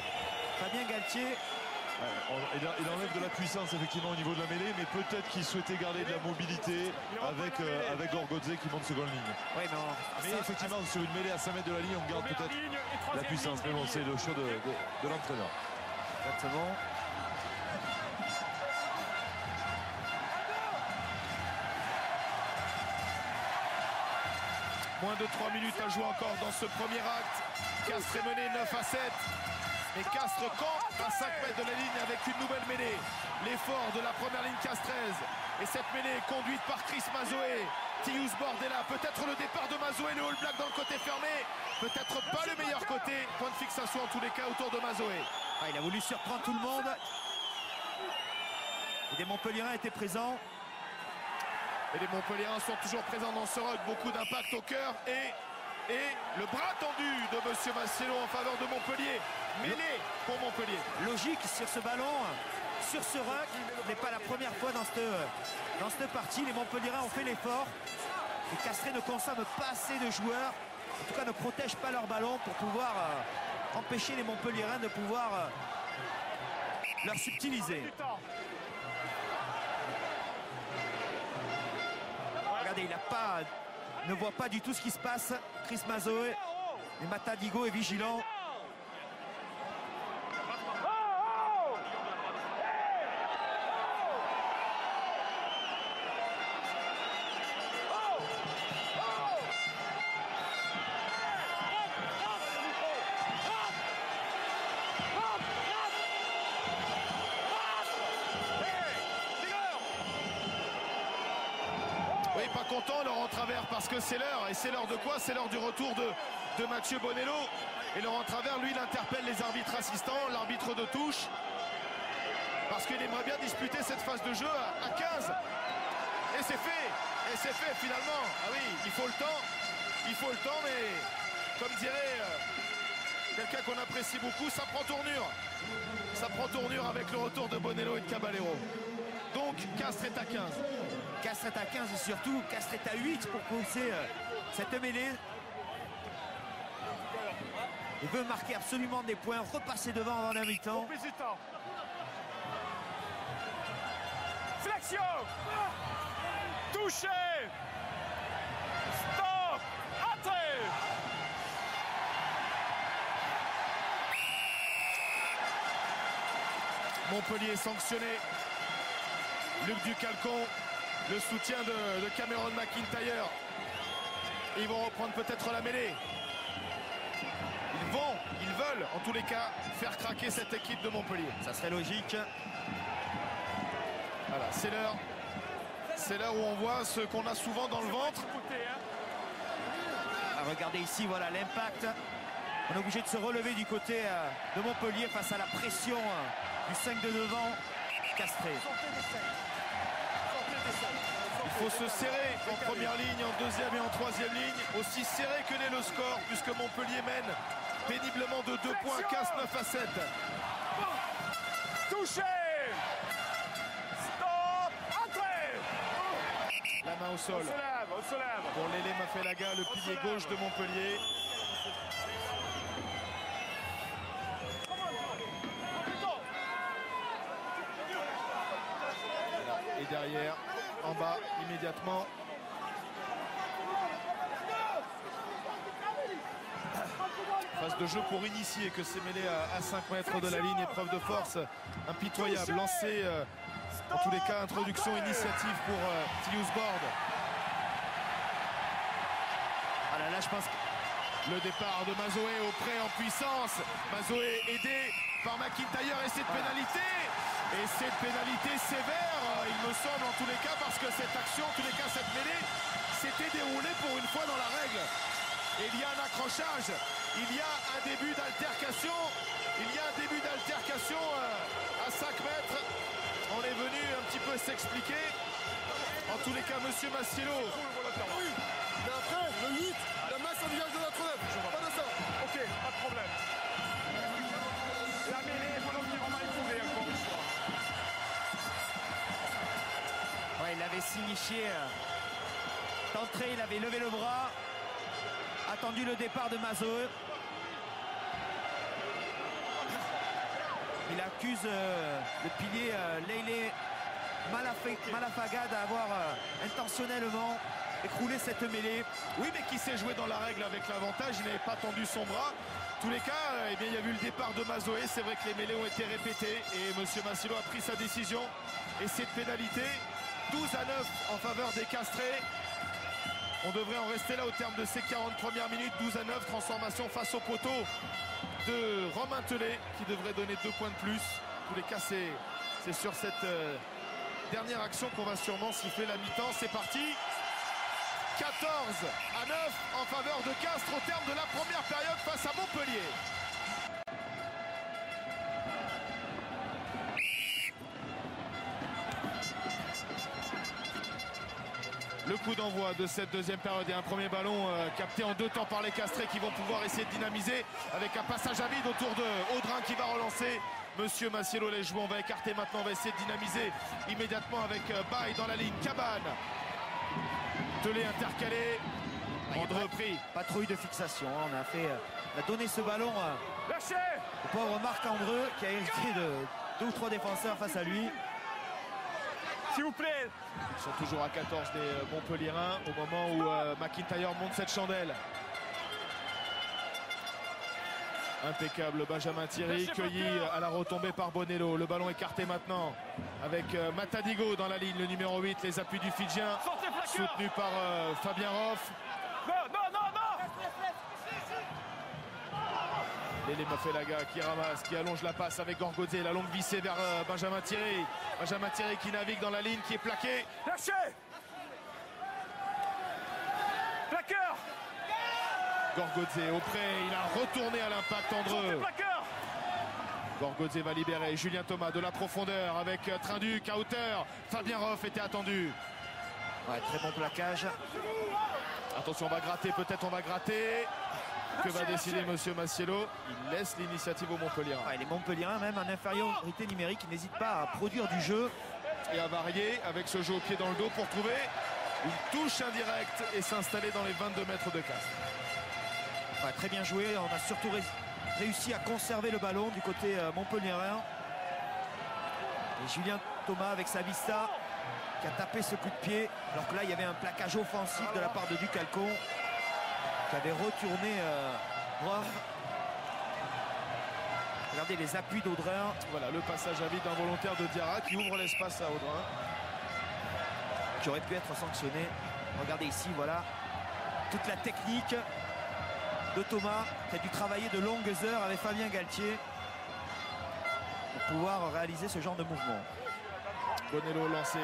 Fabien Galtier. Il enlève de la puissance effectivement au niveau de la mêlée, mais peut-être qu'il souhaitait garder de la mobilité avec Gorgodze qui monte seconde ligne. Oui, Mais effectivement, sur une mêlée à 5 mètres de la ligne, on garde peut-être la puissance. Mais bon, c'est le choix de l'entraîneur. Exactement. Moins de 3 minutes à jouer encore dans ce premier acte. Castres est mené 9-7. Et Castres campe à 5 mètres de la ligne avec une nouvelle mêlée. L'effort de la première ligne castraise. Et cette mêlée est conduite par Chris Mazoé. Tius Bordella, peut-être le départ de Mazoé, le All Black dans le côté fermé. Peut-être pas le meilleur côté. Point de fixation en tous les cas autour de Mazoé. Ah, il a voulu surprendre tout le monde. Et des Montpelliérains étaient présents. Et les Montpelliérains sont toujours présents dans ce ruck. Beaucoup d'impact au cœur. Et le bras tendu de Monsieur Massello en faveur de Montpellier. Mêlée pour Montpellier. Logique sur ce ballon, sur ce ruck. Ce n'est pas la première fois dans cette partie. Les Montpelliérains ont fait l'effort. Et Castres ne consomme pas assez de joueurs. En tout cas, ne protègent pas leur ballon pour pouvoir empêcher les Montpelliérains de pouvoir leur subtiliser. Regardez, il ne voit pas du tout ce qui se passe. Chris Mazoé et Matadigo est vigilant. Oui, pas content Laurent Travers parce que c'est l'heure. Et c'est l'heure de quoi? C'est l'heure du retour de Mathieu Bonello. Et Laurent Travers, lui, il interpelle les arbitres assistants, l'arbitre de touche. Parce qu'il aimerait bien disputer cette phase de jeu à 15. Et c'est fait. Et c'est fait finalement. Ah oui, il faut le temps. Il faut le temps, mais comme dirait quelqu'un qu'on apprécie beaucoup, ça prend tournure. Ça prend tournure avec le retour de Bonello et de Caballero. Donc Castres est à 15. Castres est à 15 et surtout Castres est à 8 pour pousser cette mêlée. Il veut marquer absolument des points, repasser devant avant la mi-temps. Flexion. Touché. Stop. Entrée. Montpellier sanctionné. Luc Ducalcon, le soutien de Cameron McIntyre. Et ils vont reprendre peut-être la mêlée. Ils veulent en tous les cas faire craquer cette équipe de Montpellier. Ça serait logique. Voilà, c'est l'heure. C'est l'heure où on voit ce qu'on a souvent dans le ventre. Regardez ici, voilà l'impact. On est obligé de se relever du côté de Montpellier face à la pression du 5 de devant Castré. Il faut se serrer en première ligne, en deuxième et en troisième ligne. Aussi serré que l'est le score, puisque Montpellier mène péniblement de 2 points, 15-9-7. Touché. Stop. Entrée. La main au sol. On se lève. Pour Lélé Mafelaga, le pilier gauche de Montpellier. Et derrière, en bas, immédiatement. Phase de jeu pour initier que c'est mêlé à 5 mètres de la ligne. Épreuve de force impitoyable. Lancé, en tous les cas, introduction initiative pour Tius Bord. Ah là, je pense que Le départ de Mazoé au près en puissance. Mazoé aidé par McIntyre et cette pénalité. Et cette pénalité sévère, il me semble en tous les cas, parce que cette action, en tous les cas cette mêlée, s'était déroulée pour une fois dans la règle. Et il y a un accrochage, il y a un début d'altercation, à 5 mètres. On est venu un petit peu s'expliquer. En tous les cas, monsieur Massiello. Oui, mais après, le 8, la masse au visage de notre lèvre. Pas de ça. Ok, pas de problème. La mêlée, volontairement écoulée encore une fois. Ouais, il avait signifié d'entrée, il avait levé le bras, attendu le départ de Mazoe. Il accuse le pilier Leile Malafaga d'avoir intentionnellement écroulé cette mêlée. Oui, mais qui s'est joué dans la règle avec l'avantage, il n'avait pas tendu son bras. En tous les cas, eh bien, il y a eu le départ de Mazoe. C'est vrai que les mêlées ont été répétées et monsieur Massiello a pris sa décision. Et cette pénalité, 12-9 en faveur des Castrés. On devrait en rester là au terme de ces 40 premières minutes. 12-9, transformation face au poteau de Romain Tellet qui devrait donner 2 points de plus. En tous les cas, c'est sur cette dernière action qu'on va sûrement siffler la mi-temps. C'est parti. 14-9 en faveur de Castres au terme de la première période face à Montpellier. Le coup d'envoi de cette deuxième période et un premier ballon capté en 2 temps par les Castrés qui vont pouvoir essayer de dynamiser avec un passage à vide autour de Audrin qui va relancer. Monsieur Massiello, les joueurs, on va écarter maintenant, on va essayer de dynamiser immédiatement avec Baye dans la ligne. Cabane. Tellet intercalé. Andre pris. Patrouille de fixation, hein. On a donné ce ballon Lâchez au pauvre Marc-Andreu qui a hérité de 2 ou 3 défenseurs face à lui. s'il vous plaît. Ils sont toujours à 14 des Montpelliérains au moment où McIntyre monte cette chandelle. Impeccable Benjamin Thierry, cueilli à la retombée par Bonello. Le ballon écarté maintenant avec Matadigo dans la ligne, le numéro 8, les appuis du Fidjien, soutenu par Fabien Roff. Non, non, non, non. Lélé Mofelaga qui ramasse, qui allonge la passe avec Gorgodze, la longue vissée vers Benjamin Thierry. Benjamin Thierry qui navigue dans la ligne, qui est plaqué. Lâchez. Plaqueur. Gorgodze au près, il a retourné à l'impact Andreu. Gorgodze va libérer Julien Thomas de la profondeur avec Trinduc à hauteur. Fabien Roff était attendu. Ouais, très bon plaquage. Attention, on va gratter, peut-être on va gratter. Que va décider monsieur Massiello? Il laisse l'initiative aux Montpelliérains. Ouais, les Montpelliérains, même en infériorité numérique, n'hésitent pas à produire du jeu. Et à varier avec ce jeu au pied dans le dos pour trouver une touche indirecte et s'installer dans les 22 mètres de Castres. Ouais, très bien joué, on a surtout réussi à conserver le ballon du côté montpelliérain. Et Julien Thomas avec sa vista qui a tapé ce coup de pied, alors que là il y avait un plaquage offensif de la part de Ducalcon qui avait retourné Roff. Regardez les appuis d'Audrin. Voilà le passage à vide involontaire de Diarra qui ouvre l'espace à Audrin. Qui aurait pu être sanctionné. Regardez ici, voilà, toute la technique de Thomas qui a dû travailler de longues heures avec Fabien Galtier pour pouvoir réaliser ce genre de mouvement. Bonello lancé.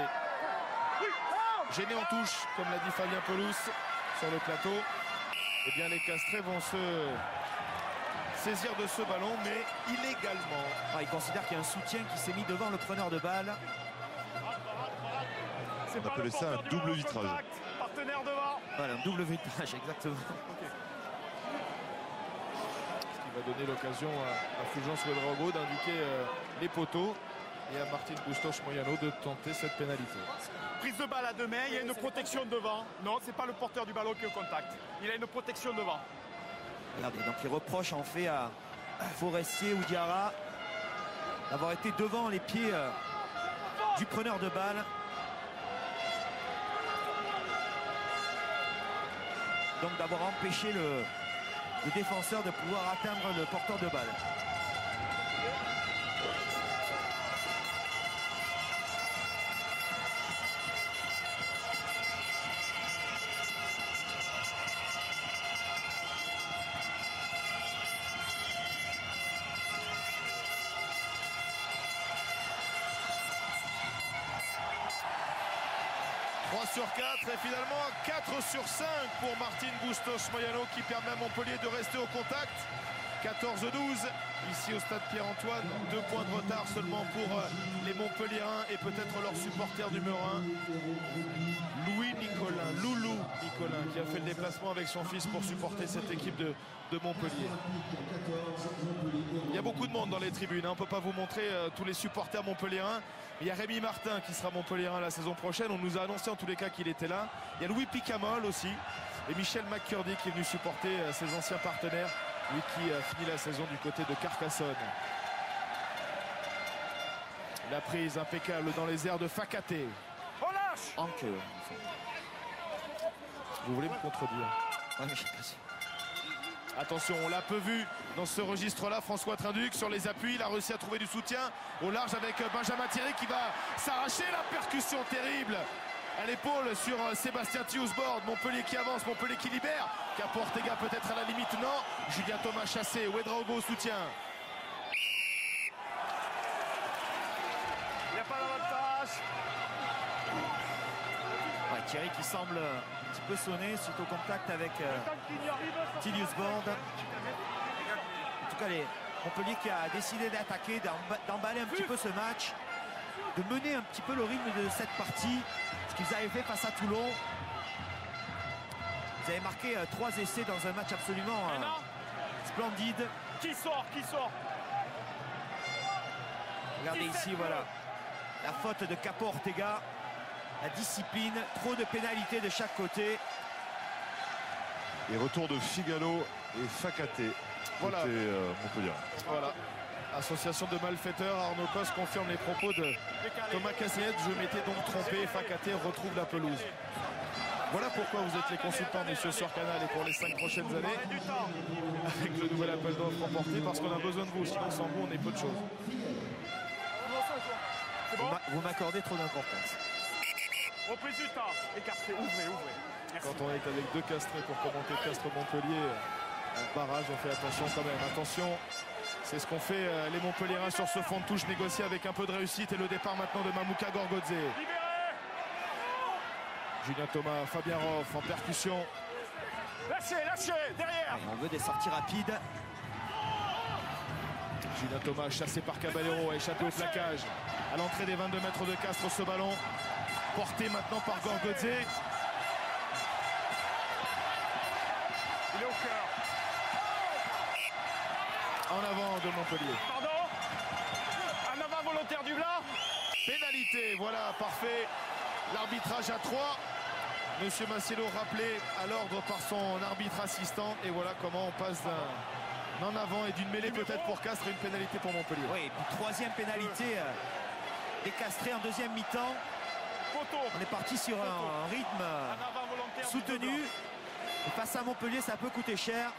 Gêné en touche, comme l'a dit Fabien Pelous sur le plateau. Eh bien les Castrés vont se saisir de ce ballon, mais illégalement. Ah, il considère qu'il y a un soutien qui s'est mis devant le preneur de balle. On appelait ça un double vitrage. Partenaire devant. Voilà, un double vitrage, exactement. Ce qui va donner l'occasion à Fulgence Ouedraogo d'indiquer les poteaux et à Martin Bustos Moyano de tenter cette pénalité. Prise de balle à 2 mains, il y a une protection devant. Non, c'est pas le porteur du ballon qui est au contact. Il a une protection devant. Regardez, donc il reproche en fait à Forestier ou Diarra d'avoir été devant les pieds du preneur de balle. Donc d'avoir empêché le défenseur de pouvoir atteindre le porteur de balle. Sur 4 et finalement 4 sur 5 pour Martin Bustos Moyano qui permet à Montpellier de rester au contact. 14-12 ici au stade Pierre-Antoine. 2 points de retard seulement pour les Montpelliérains et peut-être leur supporter numéro 1, Loulou Nicolin, qui a fait le déplacement avec son fils pour supporter cette équipe de Montpellier. Il y a beaucoup de monde dans les tribunes, hein. On ne peut pas vous montrer tous les supporters montpelliérains. Il y a Rémi Martin qui sera montpelliérain la saison prochaine. On nous a annoncé en tous les cas qu'il était là. Il y a Louis Picamol aussi. Et Michel McCurdy qui est venu supporter ses anciens partenaires. Lui qui finit la saison du côté de Carcassonne. La prise impeccable dans les airs de Fakaté. On lâche. Vous voulez me contredire? Ouais, mais je sais pas si- Attention, on l'a peu vu dans ce registre-là. François Trinduc sur les appuis. Il a réussi à trouver du soutien au large avec Benjamin Thierry qui va s'arracher. La percussion terrible à l'épaule sur Sébastien Thiusbord. Montpellier qui avance, Montpellier qui libère. Capo-Ortega peut-être à la limite, non. Julien Thomas chassé, Ouedraogo au soutien. Il n'y a pas d'avantage. Ouais, Thierry qui semble un petit peu sonné suite au contact avec Thiusbord. En tout cas, Montpellier qui a décidé d'attaquer, d'emballer un petit peu ce match, de mener un petit peu le rythme de cette partie, ce qu'ils avaient fait face à Toulon. Ils avaient marqué 3 essais dans un match absolument splendide. Qui sort? Regardez ici, voilà, la faute de Capo-Ortega, la discipline, trop de pénalités de chaque côté. Et retour de Figalo et Fakaté. Voilà. Côté, Montpellier. Voilà. Association de malfaiteurs. Arnaud Cos confirme les propos de Thomas Cassayette. Je m'étais donc trompé. Fakaté retrouve la pelouse. Voilà pourquoi vous êtes les consultants, messieurs, sur Canal et pour les 5 prochaines années. Avec le nouvel appel d'offres remporté, parce qu'on a besoin de vous. Sinon, sans vous, on est peu de choses. Vous m'accordez trop d'importance. Reprise du temps. Écarté, ouvrez. Merci. Quand on est avec 2 castrés pour commenter Castres-Montpellier, un barrage, on fait attention quand même. Attention, c'est ce qu'ont fait les Montpelliérains sur ce fond de touche négocié avec un peu de réussite. Et le départ maintenant de Mamouka Gorgodze. Libéré. Julien Thomas, Fabien Roff en percussion. Lâchez, derrière. On veut des sorties rapides. Julien Thomas chassé par Caballero, a échappé au plaquage. À l'entrée des 22 mètres de Castres, ce ballon porté maintenant par Gorgodze. Il est au cœur. En avant de Montpellier. Pardon. Un avant volontaire du blanc. Pénalité, voilà, parfait. L'arbitrage à 3. Monsieur Massello rappelé à l'ordre par son arbitre assistant. Et voilà comment on passe d'un en avant et d'une mêlée peut-être pour Castres et une pénalité pour Montpellier. Oui, et puis 3e pénalité des Castrés en 2e mi-temps. On est parti sur un rythme soutenu. Et face à Montpellier, ça peut coûter cher.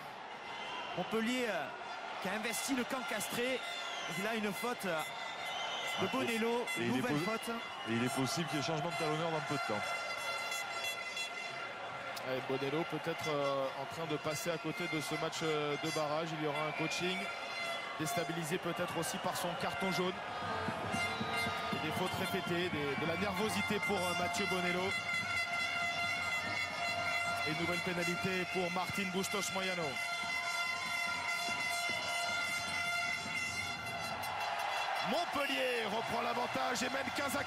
Montpellier qui a investi le camp castré. Il a une faute de Bonello, Et il est nouvelle faute. Et il est possible qu'il y ait changement de talonneur dans peu de temps. Et Bonello peut-être en train de passer à côté de ce match de barrage. Il y aura un coaching déstabilisé peut-être aussi par son carton jaune. Et des fautes répétées, de la nervosité pour Mathieu Bonello. Et une nouvelle pénalité pour Martin Bustos Moyano. Montpellier reprend l'avantage et mène 15-14.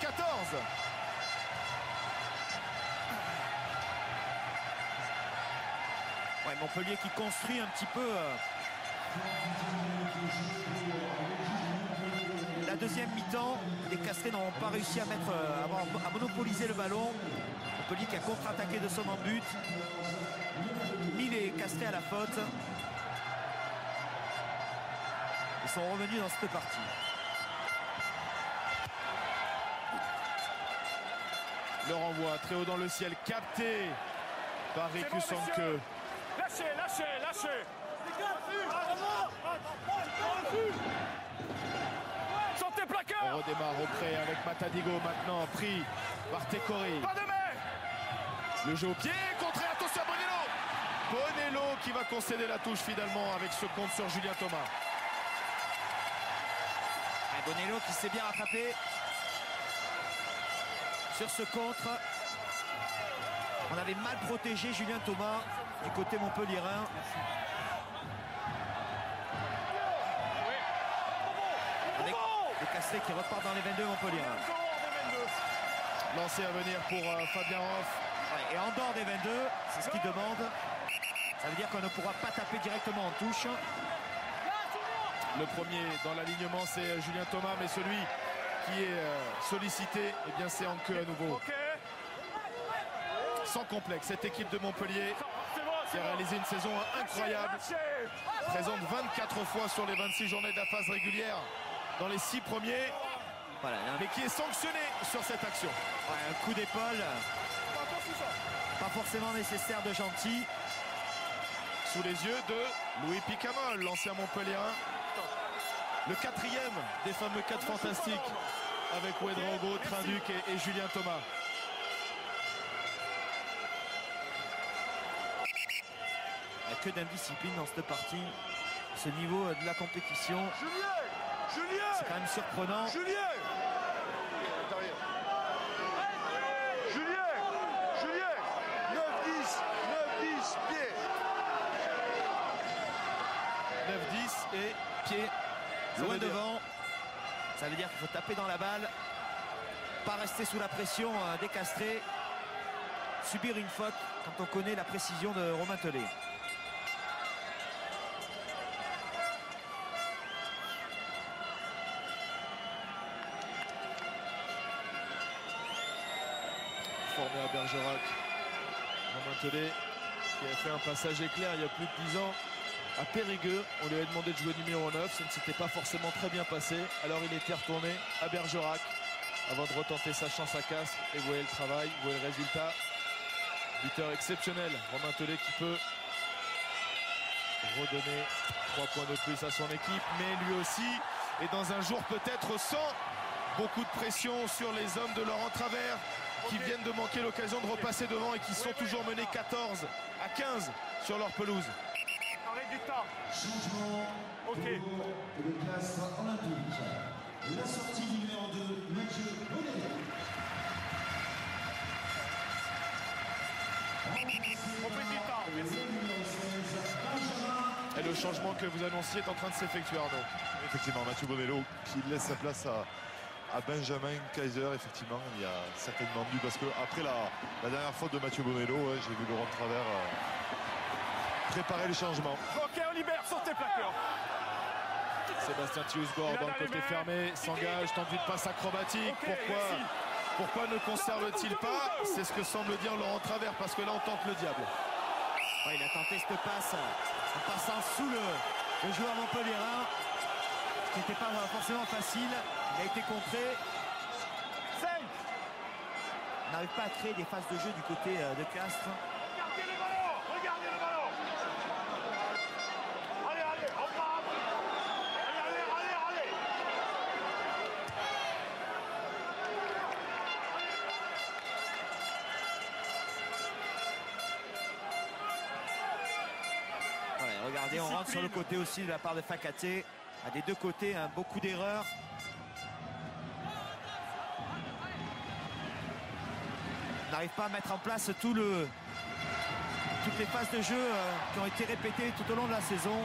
Ouais, Montpellier qui construit un petit peu la 2e mi-temps. Les Castrés n'ont pas réussi à monopoliser le ballon. Montpellier qui a contre-attaqué de son en but. Mis les Castrés à la faute. Ils sont revenus dans cette partie. Le renvoi très haut dans le ciel, capté par Riku Sanke. Lâchez. Sortez On plaqueur. redémarre au près avec Matadigo maintenant pris par Tekori. Pas de main. Le jeu au pied, contré, attention à Bonello. Bonello qui va concéder la touche finalement avec ce compte sur Julien Thomas. Et Bonello qui s'est bien rattrapé sur ce contre. On avait mal protégé Julien Thomas du côté montpelliérain. Les Castrés qui repartent dans les 22 Montpellier. Lancé à venir pour Fabien Roff. Ouais, et en dehors des 22, c'est ce qu'il demande. Ça veut dire qu'on ne pourra pas taper directement en touche. Le premier dans l'alignement, c'est Julien Thomas, mais celui qui est sollicité, eh bien c'est Anke à nouveau. Sans complexe, cette équipe de Montpellier qui a réalisé une saison incroyable, présente 24 fois sur les 26 journées de la phase régulière dans les 6 premiers, Voilà, mais qui est sanctionné sur cette action. ouais, un coup d'épaule, pas forcément nécessaire de Gentil. Sous les yeux de Louis Picamol, l'ancien Montpellierin. Le 4e des fameux 4 fantastiques avec Ouedraogo, Trinduc et Julien Thomas. Il n'y a que d'indiscipline dans cette partie. Ce niveau de la compétition, c'est quand même surprenant. Julien, 9-10 pieds. 9-10 et pied. Loin devant. Ça veut dire qu'il faut taper dans la balle. Pas rester sous la pression des Castrés. Subir une faute quand on connaît la précision de Romain Tellet. Formé à Bergerac. Romain Tellet qui a fait un passage éclair il y a plus de 10 ans à Périgueux. On lui a demandé de jouer numéro 9. Ça ne s'était pas forcément très bien passé. Alors il était retourné à Bergerac avant de retenter sa chance à Castres. Et vous voyez le travail, vous voyez le résultat. Buteur exceptionnel, Romain Tellet qui peut redonner 3 points de plus à son équipe. Mais lui aussi est dans un jour peut-être sans beaucoup de pression sur les hommes de Laurent Travers, qui viennent de manquer l'occasion de repasser devant et qui sont toujours menés 14 à 15 sur leur pelouse. Arrête du temps. Changement Ok. de classe olympique. La sortie numéro 2, Mathieu Bonnet. On fait du temps. Merci. Et le changement que vous annonciez est en train de s'effectuer, Arnaud. Effectivement, Mathieu Bonello qui laisse sa place à Benjamin Kaiser. Effectivement, il y a certainement dû, parce que après la dernière faute de Mathieu Bonello, j'ai vu Laurent Travers préparer les changements. Ok, on libère, sortez plaqueur. Sébastien Thiusgord dans le côté fermé, s'engage, tente une passe acrobatique. Pourquoi ne conserve-t-il pas? C'est ce que semble dire Laurent Travers, parce que là on tente le diable. Ouais, il a tenté cette passe en passant sous le joueur montpelliérain, ce qui n'était pas forcément facile. Il a été contré. 5. Il n'arrive pas à créer des phases de jeu du côté de Castres. Regardez le ballon. Regardez le ballon. Allez, on part. Allez. Voilà, regardez, on rentre sur le côté aussi de la part de Fakaté. À des deux côtés, beaucoup d'erreurs. On n'arrive pas à mettre en place toutes les phases de jeu qui ont été répétées tout au long de la saison.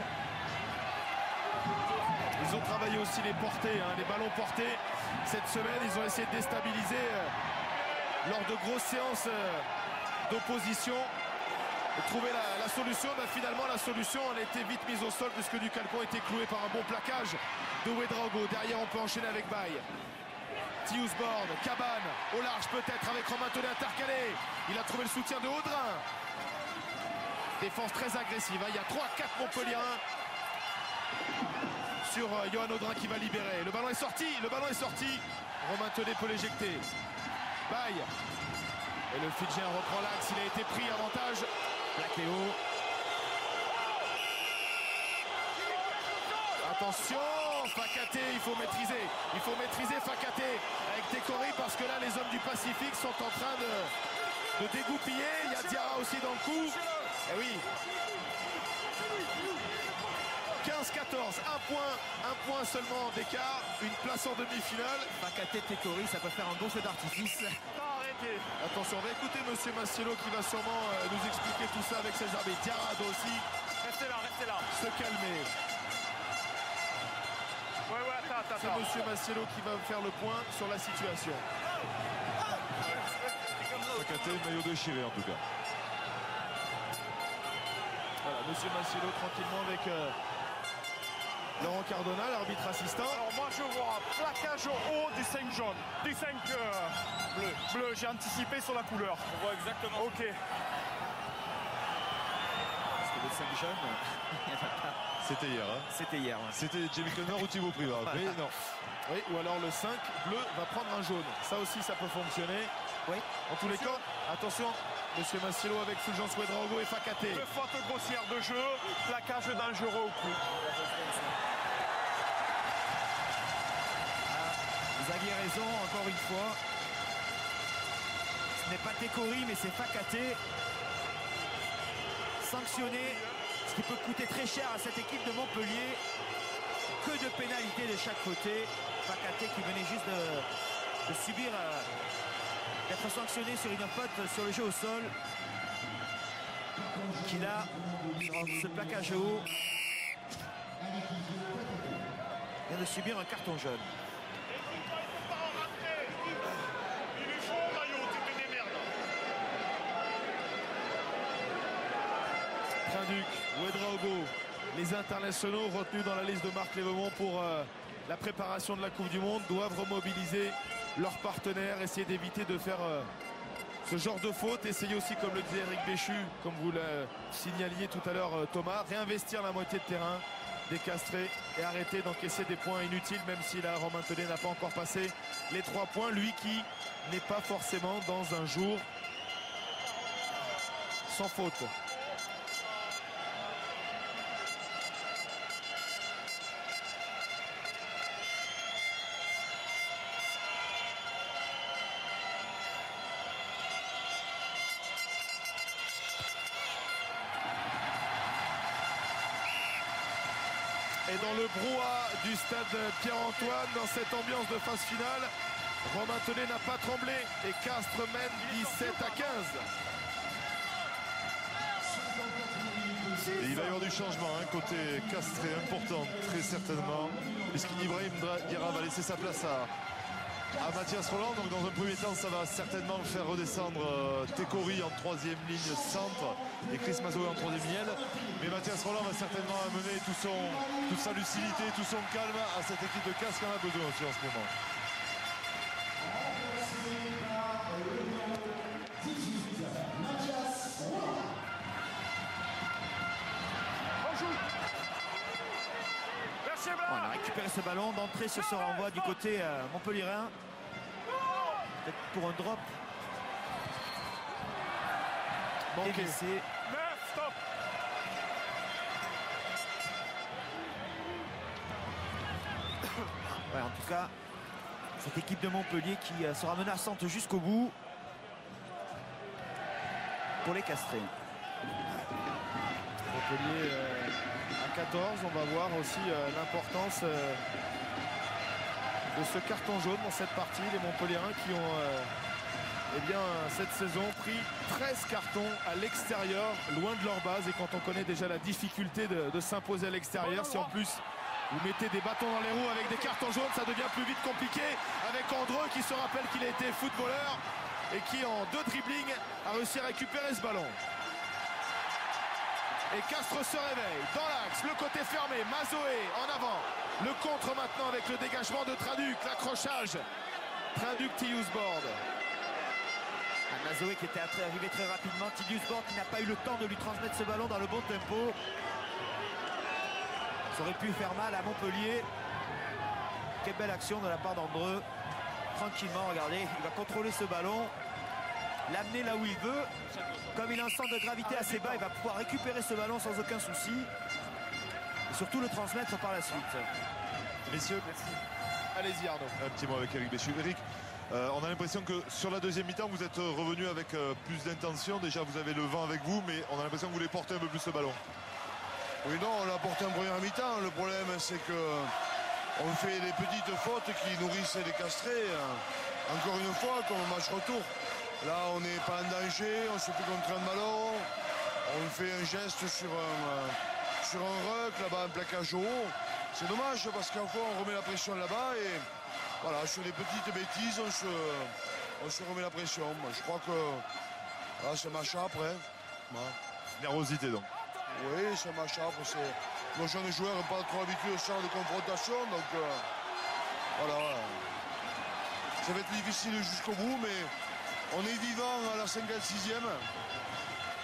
Ils ont travaillé aussi les portées, les ballons portés. Cette semaine, ils ont essayé de déstabiliser lors de grosses séances d'opposition. Et trouver la solution, finalement la solution elle a été vite mise au sol puisque Ducalcon était cloué par un bon plaquage de Ouedraogo. Derrière on peut enchaîner avec Baye. Thiusgord, Cabane, au large peut-être avec Romain Tellet intercalé. Il a trouvé le soutien de Audrin. Défense très agressive, il y a 3-4 Montpelliérains sur Johan Audrin qui va libérer. Le ballon est sorti, Romain Tellet peut l'éjecter. Baye. Et le Fidjien reprend l'axe, il a été pris, avantage. Plaqué haut. Attention, Fakaté, il faut maîtriser Fakaté avec Tekori, parce que là les hommes du Pacifique sont en train de dégoupiller. Il y a Diarra aussi dans le coup. Et oui. 15-14, un point seulement d'écart, une place en demi-finale. Fakaté, Tekori, ça peut faire un beau feu d'artifice. Arrêtez. Attention, on va écouter Monsieur Massiello qui va sûrement nous expliquer tout ça avec ses arbitres. Diarra doit aussi Restez là. se calmer. attends. C'est Monsieur Massiello qui va faire le point sur la situation. Fakaté, maillot déchiré en tout cas. Voilà, Monsieur Massiello tranquillement avec Laurent Cardona, l'arbitre assistant. Alors moi je vois plaquage haut du 5 jaune, du 5 bleu. J'ai anticipé sur la couleur. On voit exactement. Ok. Parce que le 5 jaune, il y en a pas. C'était hier. Hein. C'était hier. Ouais. C'était Jamie Connor ou Thibaut Privas. Mais non. Oui, ou alors le 5 bleu va prendre un jaune. Ça aussi, ça peut fonctionner. Oui. En tous les cas, attention, Monsieur Massiello avec Fulgence Ouedraogo et Fakaté. 2 fautes grossières de jeu, plaquage dangereux au coup. Vous aviez raison, encore une fois. Ce n'est pas Tekori, mais c'est Fakaté. Sanctionné, ce qui peut coûter très cher à cette équipe de Montpellier. Que de pénalités de chaque côté. Fakaté qui venait juste de subir, d'être sanctionné sur une faute sur le jeu au sol. Qui là, sur ce plaquage haut, vient de subir un carton jaune. Trinduc, Ouedraogo, les internationaux retenus dans la liste de Marc Lévemont pour la préparation de la Coupe du Monde doivent remobiliser leurs partenaires, essayer d'éviter de faire ce genre de faute. Essayer aussi, comme le disait Eric Béchu, comme vous le signaliez tout à l'heure Thomas, réinvestir la moitié de terrain des Castrés et arrêter d'encaisser des points inutiles, même si là Romain Tellier n'a pas encore passé les 3 points, lui qui n'est pas forcément dans un jour sans faute. Et dans le brouhaha du stade Pierre-Antoine, dans cette ambiance de phase finale, Romain Tellier n'a pas tremblé et Castres mène 17 à 15. Et il va y avoir du changement, hein, côté Castré, important, très certainement, puisqu'Ibrahim Dira va laisser sa place à Mathias Roland. Donc dans un premier temps, ça va certainement faire redescendre Tekori en 3e ligne centre et Chris Mazoé en 3e ligne. Mais Mathias Roland va certainement amener toute sa lucidité, tout son calme à cette équipe de Castres qui en a besoin aussi en ce moment. On a récupéré ce ballon d'entrée sur ce renvoi du côté montpellierin. Peut-être pour un drop. Manqué. Dévissé. 9, stop. Ouais, en tout cas, cette équipe de Montpellier qui sera menaçante jusqu'au bout pour les Castrés. Montpellier à 14, on va voir aussi l'importance de ce carton jaune dans cette partie. Les Montpelliérains qui ont eh bien, cette saison pris 13 cartons à l'extérieur, loin de leur base. Et quand on connaît déjà la difficulté de s'imposer à l'extérieur, si en plus vous mettez des bâtons dans les roues avec des cartons jaunes, ça devient plus vite compliqué. Avec Andreu qui se rappelle qu'il a été footballeur et qui en 2 dribblings a réussi à récupérer ce ballon. Et Castres se réveille dans l'axe, le côté fermé, Mazoé en avant. Le contre maintenant avec le dégagement de Trinduc, l'accrochage. Trinduc, Tiusbord. Mazoé qui était arrivé très rapidement. Tiusbord qui n'a pas eu le temps de lui transmettre ce ballon dans le bon tempo. Ça aurait pu faire mal à Montpellier. Quelle belle action de la part d'Andreu. Tranquillement, regardez, il va contrôler ce ballon, l'amener là où il veut. Comme il a un centre de gravité assez bas, il va pouvoir récupérer ce ballon sans aucun souci. Et surtout le transmettre par la suite. Messieurs, Allez-y Arnaud. un petit mot avec Eric Béchu. Eric, on a l'impression que sur la deuxième mi-temps, vous êtes revenu avec plus d'intention. Déjà, vous avez le vent avec vous, mais on a l'impression que vous voulez porter un peu plus ce ballon. Oui, non, on l'a porté en première mi-temps. Le problème, c'est que on fait des petites fautes qui nourrissent les Castrés. Encore une fois, comme au match retour. Là, on n'est pas en danger, on se fait contre un ballon. On fait un geste sur un ruck, là-bas, un plaquage haut. c'est dommage parce qu'en fois on remet la pression là-bas et voilà, sur les petites bêtises, on se remet la pression. Moi, je crois que voilà, c'est un match après. Voilà. Nervosité donc. Oui, c'est un match après. Nos jeunes joueurs n'ont pas trop l'habitude de ce genre de confrontation, donc voilà. Ça va être difficile jusqu'au bout, mais on est vivant à la 56e.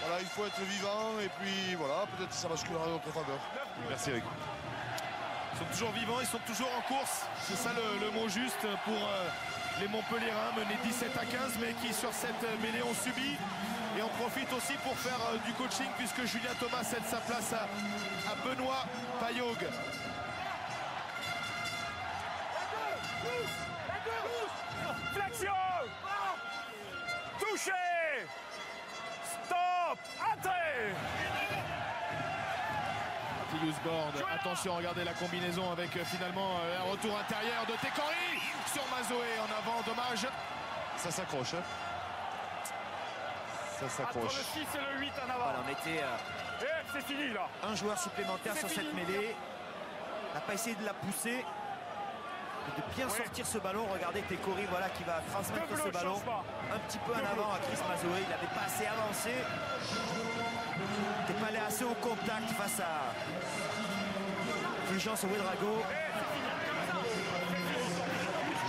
Voilà, il faut être vivant et puis voilà, peut-être ça basculera en notre faveur. Merci Eric. Ils sont toujours vivants, ils sont toujours en course. C'est ça le mot juste pour les Montpelliérains, menés 17-15, mais qui sur cette mêlée ont subi. Et on profite aussi pour faire du coaching puisque Julien Thomas cède sa place à Benoît Payog. Flexion. Touché. Stop. Entrée. Board. Attention, regardez la combinaison avec finalement un retour intérieur de Tekori sur Mazoé en avant, dommage. Ça s'accroche. Hein. Ça s'accroche. Entre le 6 et le 8 en avant. Voilà, on était C'est fini là. un joueur supplémentaire sur cette mêlée. On n'a pas essayé de la pousser. Et de bien sortir ce ballon. Regardez Tekori voilà, qui va transmettre ce ballon un petit peu en avant à Chris Mazoé. Il n'avait pas assez avancé. Il n'était pas allé assez au contact face à Fulgence Ouedraogo.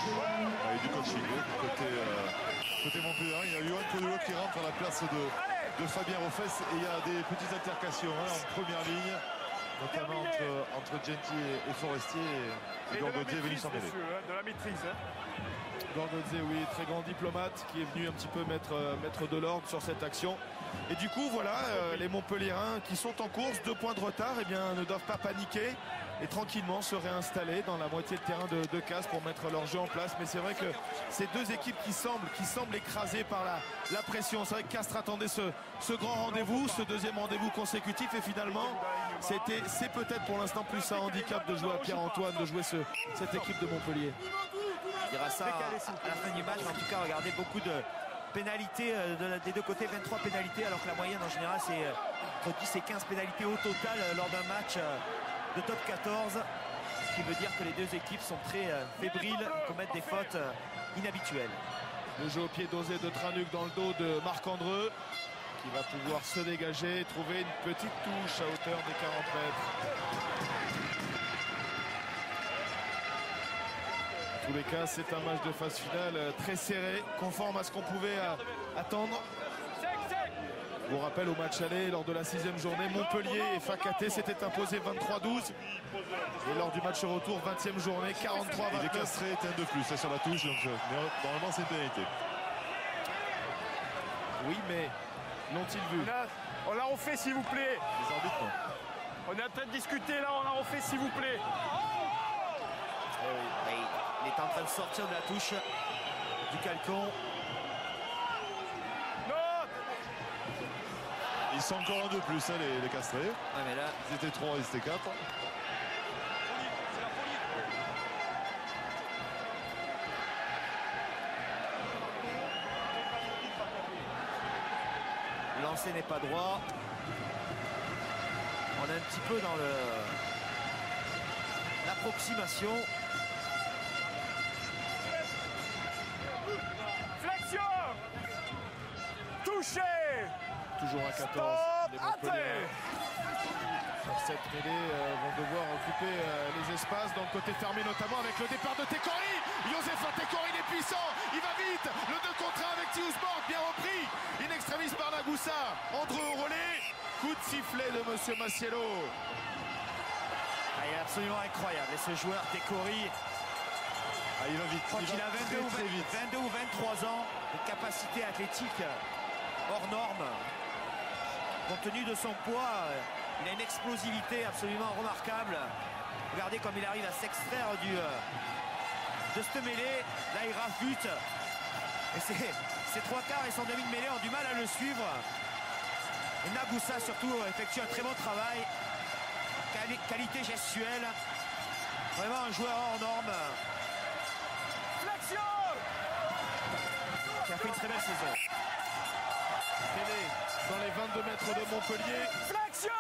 Il y a du coaching côté Montpellier. Il y a eu un Codolo qui rentre à la place de Fabien Roffès et il y a des petites altercations en première ligne, notamment entre Gentil et Forestier et Gorgodier est venu s'en mêler. De la maîtrise. Gorgodier, oui, très grand diplomate qui est venu un petit peu mettre de l'ordre sur cette action. Et du coup, voilà, les Montpelliérains qui sont en course, 2 points de retard, eh bien, ne doivent pas paniquer et tranquillement se réinstaller dans la moitié de terrain de Castres pour mettre leur jeu en place. Mais c'est vrai que ces deux équipes qui semblent écrasées par la pression. C'est vrai que Castres attendait ce grand rendez-vous, ce deuxième rendez-vous consécutif et finalement, c'est peut-être pour l'instant plus un handicap de jouer à Pierre-Antoine, de jouer cette équipe de Montpellier. On dira ça à la fin du match, mais en tout cas, regardez beaucoup de pénalités des deux côtés, 23 pénalités, alors que la moyenne en général c'est entre 10 et 15 pénalités au total lors d'un match de top 14, ce qui veut dire que les deux équipes sont très fébriles, commettent des fautes inhabituelles. Le jeu au pied dosé de Tranuc dans le dos de Marc-Andreu qui va pouvoir se dégager et trouver une petite touche à hauteur des 40 mètres. En tous les cas, c'est un match de phase finale très serré, conforme à ce qu'on pouvait attendre. Je vous rappelle, au match aller, lors de la 6e journée, Montpellier et Fakaté s'étaient imposés 23-12. Et lors du match retour, 20e journée, 43-29. Il est castré, est un de plus sur la touche, donc normalement c'est une pénalité. Oui, mais l'ont-ils vu? On l'a refait, s'il vous plaît. Les arbitres, non. On est en train de discuter là, on l'a refait, s'il vous plaît. Il est en train de sortir de la touche du Calcon. Ils sont encore un de plus, hein, les castrés. Ouais, mais là, ils étaient 3, ils étaient 4. le lancer n'est pas droit. On est un petit peu dans l'approximation. Flexion. Touché. Toujours à 14. Stop. Les Montpellier sur cette mêlée vont devoir occuper les espaces dans le côté fermé, notamment avec le départ de Tekori. Yosefa Tekori, il est puissant, il va vite. Le 2 contre 1 avec Tiusborg, bien repris. In extremis par Nagoussa. Andreu au relais. Coup de sifflet de Monsieur Massiello. Il est absolument incroyable. Et ce joueur Tekori, il va vite. Je crois qu'il a 22 ou 23 ans, de capacité athlétique hors norme. Compte tenu de son poids, il a une explosivité absolument remarquable. Regardez comme il arrive à s'extraire de cette mêlée. Là, il rafute. Et ses 3 quarts et son demi de mêlée ont du mal à le suivre. Et Nagoussa, surtout, effectue un très bon travail. Qualité gestuelle. Vraiment un joueur hors norme. Flexion. Qui a fait une très belle saison. Dans les 22 mètres de Montpellier. Flexion.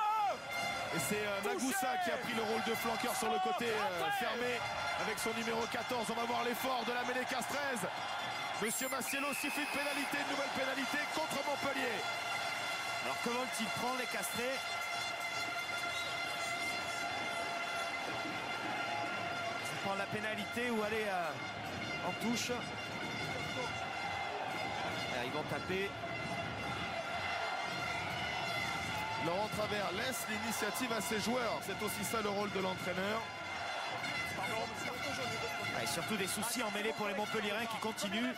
Et c'est Nagoussa qui a pris le rôle de flanqueur sur le côté fermé avec son numéro 14. On va voir l'effort de la mêlée Castres. Monsieur Massiello siffle une pénalité, une nouvelle pénalité contre Montpellier. Alors comment vont-ils prendre les Castrés? Ils prendre la pénalité ou aller en touche. Alors, ils vont taper. Laurent Travers laisse l'initiative à ses joueurs. C'est aussi ça le rôle de l'entraîneur. Et surtout des soucis en mêlée pour les Montpelliérains qui continuent.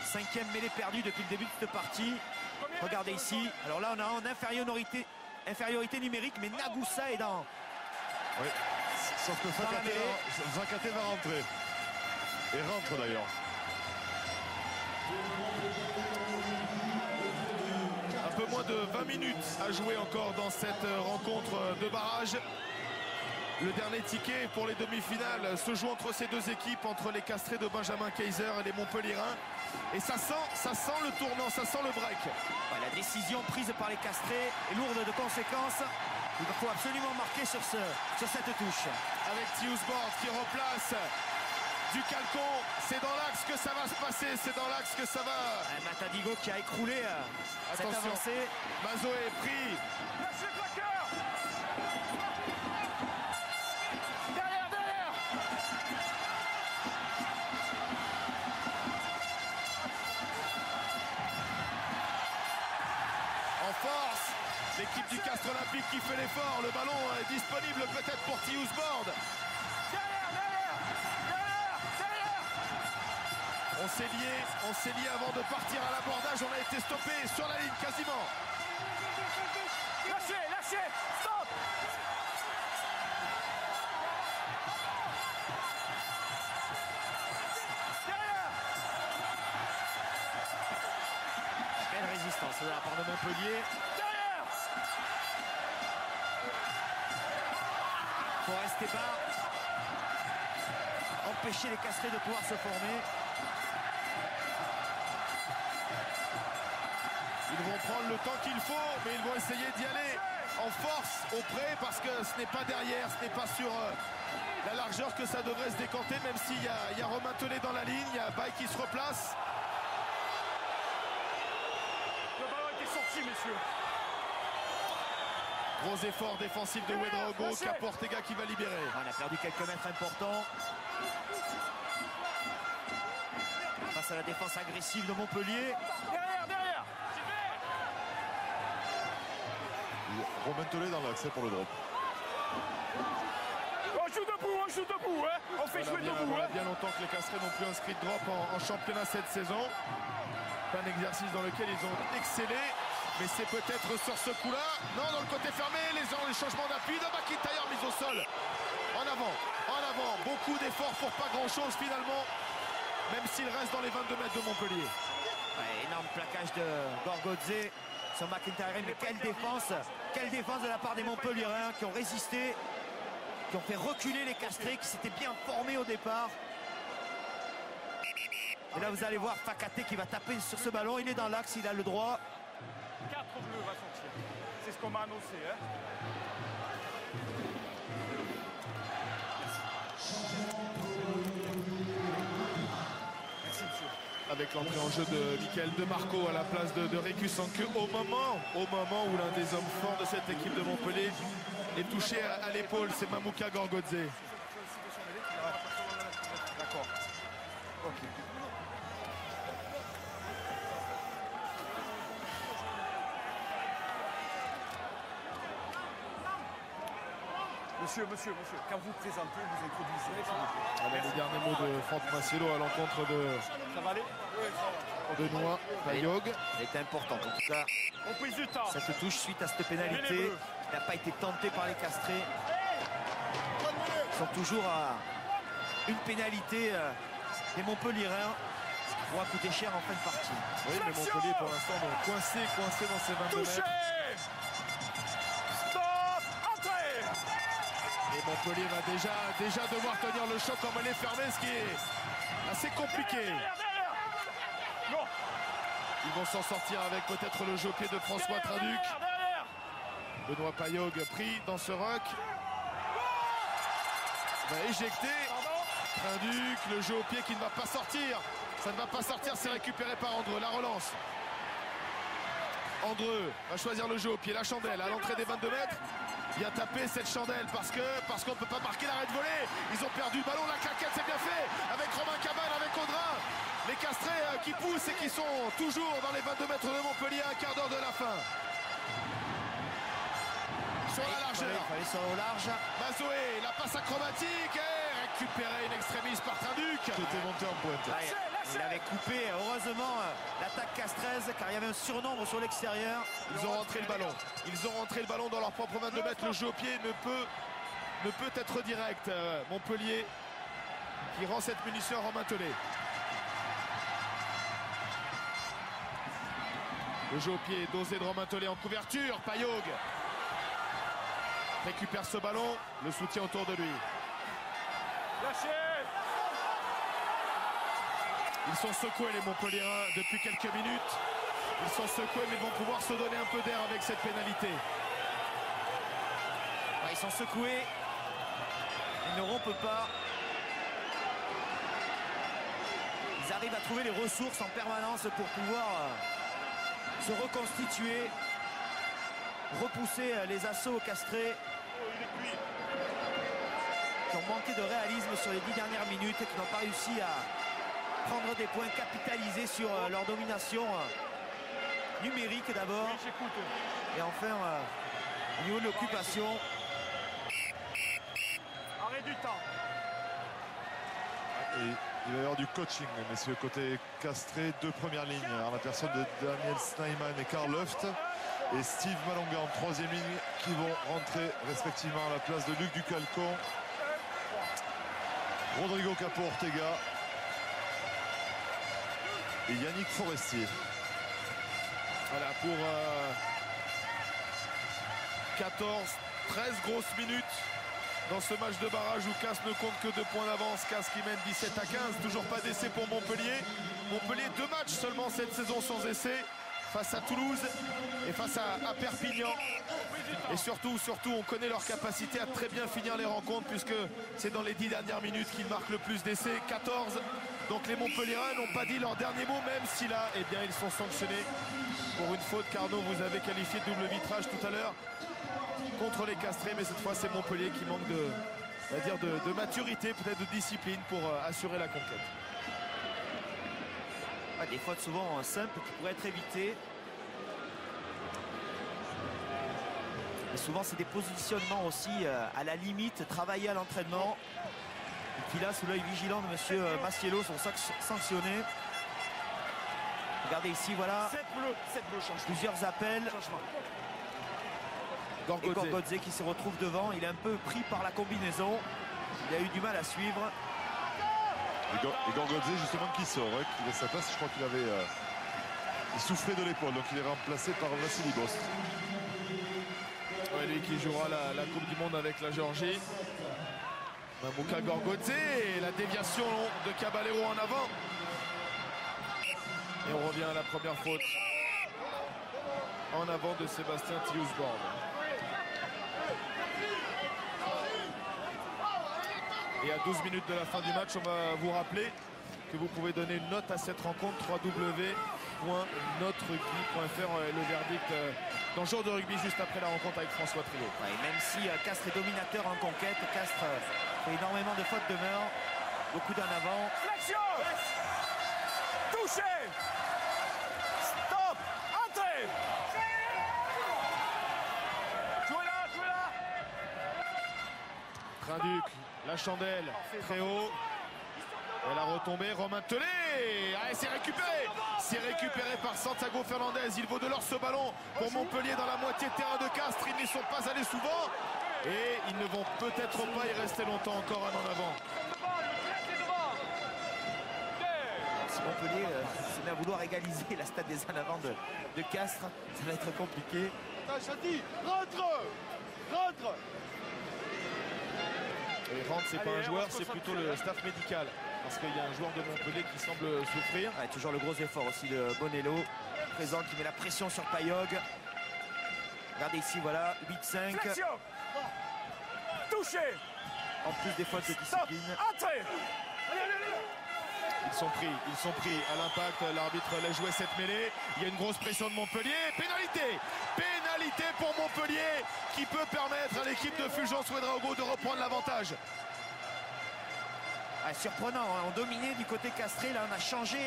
5e mêlée perdue depuis le début de cette partie. Regardez ici. Alors là, on a en infériorité numérique, mais Nagoussa est dans. Oui. Sauf que Zakaté va rentrer. Et rentre d'ailleurs. Un peu moins de 20 minutes à jouer encore dans cette rencontre de barrage. Le dernier ticket pour les demi-finales se joue entre ces deux équipes, entre les Castrés de Benjamin Kaiser et les Montpelliérains. Et ça sent le tournant, ça sent le break. Ouais, la décision prise par les Castrés est lourde de conséquences. Il faut absolument marquer sur cette touche. Avec Tiusbord qui replace du Calcon. C'est dans l'axe que ça va se passer, c'est dans l'axe que ça va. Matadigo qui a écroulé cette avancée. Mazo est pris. Lâchez le plaqueur. Derrière. En force, l'équipe du Castres Olympique qui fait l'effort. Le ballon est disponible peut-être pour Tiusbord. Derrière. On s'est lié avant de partir à l'abordage. On a été stoppé sur la ligne quasiment. Lâchez, stop. Derrière. Belle résistance de la part de Montpellier. Derrière. Pour rester bas. Empêcher les Castrés de pouvoir se former. Ils vont prendre le temps qu'il faut, mais ils vont essayer d'y aller en force, au près, parce que ce n'est pas derrière, ce n'est pas sur la largeur que ça devrait se décanter, même s'il y a Romain Tellet dans la ligne, il y a Baye qui se replace. Le ballon était sorti, messieurs. Gros effort défensif de Ouedraogo, Caportega qui va libérer. On a perdu quelques mètres importants. Face à la défense agressive de Montpellier. Derrière. Romain Tellet dans l'accès pour le drop. On joue debout, hein. On fait jouer debout, Voilà hein. bien longtemps que les Castrés n'ont plus inscrit de drop en championnat cette saison. C'est un exercice dans lequel ils ont excellé. Mais c'est peut-être sur ce coup-là. Non, dans le côté fermé, les changements d'appui de McIntyre mis au sol. En avant. Beaucoup d'efforts pour pas grand-chose finalement. Même s'il reste dans les 22 mètres de Montpellier. Ouais, énorme plaquage de Gorgodze sur McIntyre. Mais quelle défense de la part des Montpelliérains qui ont résisté, qui ont fait reculer les Castrés, qui s'étaient bien formés au départ. Et là, vous allez voir Fakaté qui va taper sur ce ballon. Il est dans l'axe, il a le droit. 4 bleus va sortir. C'est ce qu'on m'a annoncé, hein. Avec l'entrée en jeu de Michael Demarco à la place de Récus Sanque au moment où l'un des hommes forts de cette équipe de Montpellier est touché à l'épaule, c'est Mamouka Gorgodze. D'accord. Ok. Monsieur, quand vous présentez, vous introduisez. Avec les derniers mots de Franck Massiello à l'encontre Ça va aller? de Noah Payog. Elle était importante en tout cas. On prise du temps. Cette touche suite à cette pénalité qui n'a pas été tentée par les Castrés. Ils sont toujours à une pénalité des Montpelliérains, ce qui pourra coûter cher en fin de partie. Oui, mais Montpellier pour l'instant coincé dans ses 22 Touché. mètres. Stop. Entrée. Et Montpellier va déjà devoir tenir le choc en mêlée fermée, ce qui est assez compliqué. Derrière. Non. Ils vont s'en sortir avec peut-être le jockey de François Traduc. Derrière. Benoît Payog pris dans ce ruck. Va éjecter. Trinduc, le jeu au pied qui ne va pas sortir. Ça ne va pas sortir, c'est récupéré par Andreu. La relance. Andreu va choisir le jeu au pied. La chandelle à l'entrée des 22 mètres. Il a tapé cette chandelle parce qu'on ne peut pas marquer l'arrêt de volée. Ils ont perdu le ballon. La claquette, c'est bien fait. Avec Romain Cabane, avec Audrin. Les Castrés qui poussent et qui sont toujours dans les 22 mètres de Montpellier à un quart d'heure de la fin. Sur la largeur. Il fallait sur au large. Mazoé, la passe acrobatique et récupérée in extremis par Trinduc. Qui était monté en pointe. Ouais, il avait coupé, heureusement, l'attaque Castres, car il y avait un surnombre sur l'extérieur. Ils ont rentré le ballon. Ils ont rentré le ballon dans leur propre 22 mètres. Le jeu au pied ne peut être direct. Montpellier qui rend cette munition à Romain Tellet. Le jeu au pied dosé de Romain Tellet en couverture. Payog récupère ce ballon. Le soutien autour de lui. Lâchez! Ils sont secoués les Montpelliérains depuis quelques minutes. Ils sont secoués mais vont pouvoir se donner un peu d'air avec cette pénalité. Ouais, ils sont secoués. Ils ne rompent pas. Ils arrivent à trouver les ressources en permanence pour pouvoir se reconstituer, repousser les assauts castrés qui ont manqué de réalisme sur les 10 dernières minutes et qui n'ont pas réussi à prendre des points, capitalisés sur leur domination numérique d'abord. Et enfin, au niveau de l'occupation. Arrêt du temps. Et il va y avoir du coaching, messieurs, côté Castré. Deux premières lignes en la personne de Daniel Snyman et Karl Luft. Et Steve Malonga en troisième ligne qui vont rentrer respectivement à la place de Luc Ducalcon, Rodrigo Capo Ortega et Yannick Forestier. Voilà pour 13 grosses minutes dans ce match de barrage où Castres ne compte que 2 points d'avance. Castres qui mène 17 à 15, toujours pas d'essai pour Montpellier. Montpellier 2 matchs seulement cette saison sans essai, face à Toulouse et face à Perpignan. Et surtout, on connaît leur capacité à très bien finir les rencontres puisque c'est dans les 10 dernières minutes qu'ils marquent le plus d'essais, 14. Donc les Montpelliérains n'ont pas dit leur dernier mot, même si là, eh bien, ils sont sanctionnés pour une faute. Carnot, vous avez qualifié de double vitrage tout à l'heure contre les Castrés, mais cette fois c'est Montpellier qui manque de maturité, peut-être de discipline pour assurer la conquête. Des fautes souvent simples qui pourraient être évitées. Et souvent c'est des positionnements aussi à la limite, travaillés à l'entraînement. Et qui là, sous l'œil vigilant de monsieur Massiello, sont sanctionnés. Regardez ici, voilà. 7 bleus, changement. Plusieurs appels. Et Gorgodze qui se retrouve devant. Il est un peu pris par la combinaison. Il a eu du mal à suivre. Et Gorgodze justement qui sort, qui laisse sa place. Je crois qu'il avait soufflé de l'épaule, donc il est remplacé par Vassili Bost. Ouais, lui qui jouera la Coupe du Monde avec la Géorgie. Mamouka Gorgodze et la déviation de Caballero en avant. Et on revient à la première faute en avant de Sébastien Tillousborg. Et à 12 minutes de la fin du match, on va vous rappeler que vous pouvez donner une note à cette rencontre, www.noterugby.fr. Le verdict dans le jour de rugby juste après la rencontre avec François Trio. Ouais, même si Castres est dominateur en conquête, Castres fait énormément de fautes de mœurs, beaucoup d'en avant. Flexion! Touché! Stop! Entrez! Jouez là! Trinduc, la chandelle, très haut. Et la retombée, Romain Tellet. Ah, c'est récupéré. C'est récupéré par Santiago Fernandez. Il vaut de l'or ce ballon pour Montpellier dans la moitié de terrain de Castres. Ils n'y sont pas allés souvent. Et ils ne vont peut-être pas y rester longtemps encore en avant. Si Montpellier se met à vouloir égaliser la stade des en avant de Castres, ça va être compliqué. Rentre! Et rentre, c'est pas un joueur, c'est plutôt le staff médical. Parce qu'il y a un joueur de Montpellier qui semble souffrir. Ouais, toujours le gros effort aussi de Bonello, présent qui met la pression sur Payog. Regardez ici, voilà, 8-5. Flexion. Touché. En plus des fautes de Stop. discipline. Entrée. Ils sont pris à l'impact. L'arbitre laisse jouer cette mêlée. Il y a une grosse pression de Montpellier. Pénalité pour Montpellier qui peut permettre à l'équipe de Fulgence Ouedraogo de reprendre l'avantage. Ah, surprenant, hein. On dominait du côté castré. Là, on a changé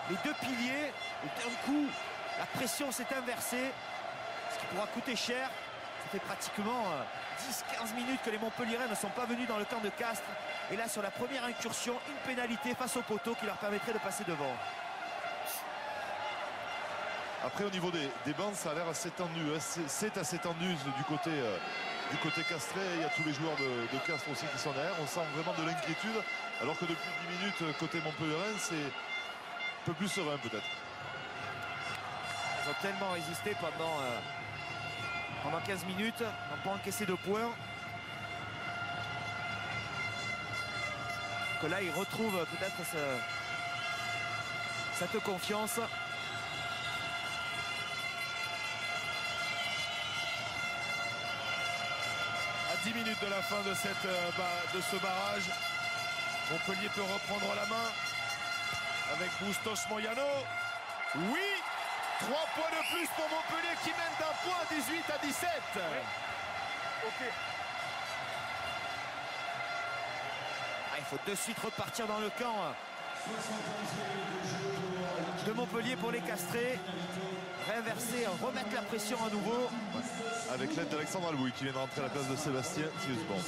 les deux piliers. Et d'un coup, la pression s'est inversée. Ce qui pourra coûter cher. Ça fait pratiquement 10-15 minutes que les Montpelliérains ne sont pas venus dans le camp de Castres. Et là, sur la première incursion, une pénalité face au poteau qui leur permettrait de passer devant. Après, au niveau des bancs, ça a l'air assez tendu. Hein. C'est assez tendu du côté castré. Il y a tous les joueurs de Castres aussi qui sont derrière. On sent vraiment de l'inquiétude. Alors que depuis 10 minutes, côté Montpelliérain, c'est un peu plus serein peut-être. Ils ont tellement résisté pendant 15 minutes. Ils n'ont pas encaissé de points. Que là, ils retrouvent peut-être cette confiance. À 10 minutes de la fin de ce barrage, Montpellier peut reprendre la main avec Bustos Moyano. Oui, 3 points de plus pour Montpellier qui mène d'un point 18-17. Ok. Ah, il faut de suite repartir dans le camp de Montpellier pour les castrer. Réinverser, remettre la pression à nouveau. Avec l'aide d'Alexandre Albouy qui vient de rentrer à la place de Sébastien Thiusbon.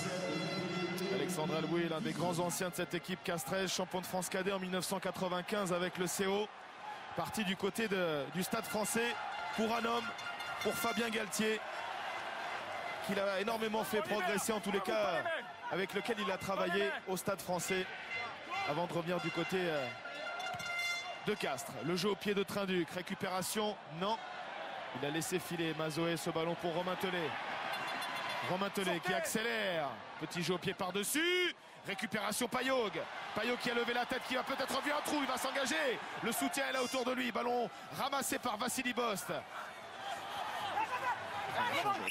Alexandre Albouy, l'un des grands anciens de cette équipe castraise, champion de France cadet en 1995 avec le CO. Parti du côté du Stade français pour un homme, pour Fabien Galtier, qu'il a énormément fait progresser, en tous les cas avec lequel il a travaillé au Stade français avant de revenir du côté de Castres. Le jeu au pied de Trinduc, récupération, non. Il a laissé filer Mazoé ce ballon pour Romain Tellet. Romain Tellet qui accélère. Petit jeu au pied par-dessus. Récupération Payog. Payog qui a levé la tête, qui va peut-être revenir un trou. Il va s'engager. Le soutien est là autour de lui. Ballon ramassé par Vassili Bost.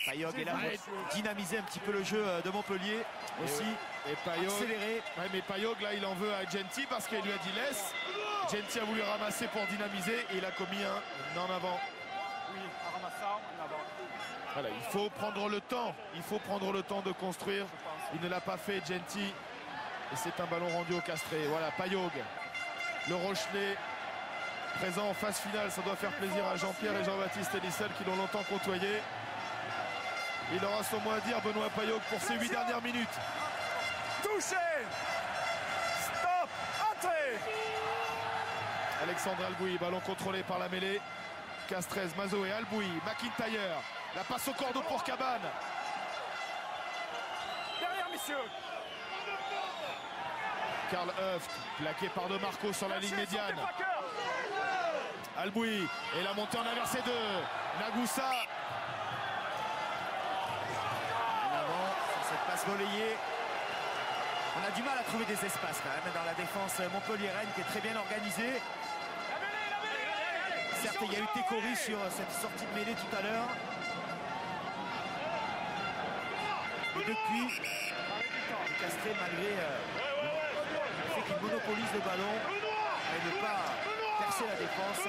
Payog est là pour dynamiser un petit peu le jeu de Montpellier aussi. Et Payog, accéléré. Ouais, mais Payog là il en veut à Genty parce qu'il lui a dit laisse. Genty a voulu ramasser pour dynamiser et il a commis un en avant. Oui, Aramassa, en avant. Voilà, il faut prendre le temps. Il faut prendre le temps de construire. Il ne l'a pas fait, Genty. Et c'est un ballon rendu au castré. Voilà, Payog. Le Rochelet présent en phase finale. Ça doit faire plaisir à Jean-Pierre et Jean-Baptiste Elissel qui l'ont longtemps côtoyé. Il aura son mot à dire, Benoît Payog, pour ses 8 dernières minutes. Touché. Stop. Entrée. Alexandre Albouy, ballon contrôlé par la mêlée. Castrez, Mazo et Albouy, McIntyre. La passe au cordeau pour Cabane. Derrière, messieurs. Karl Höft, plaqué par De Marco sur la ligne médiane. Albouy et la montée en inversée de Nagoussa. En avant, sur cette passe volleyée. On a du mal à trouver des espaces quand même dans la défense montpelliéraine qui est très bien organisée. Certes, il y a eu Técori sur cette sortie de mêlée tout à l'heure. Et depuis, le castré, malgré le fait qu'il monopolise le ballon, et ne pas percer la défense.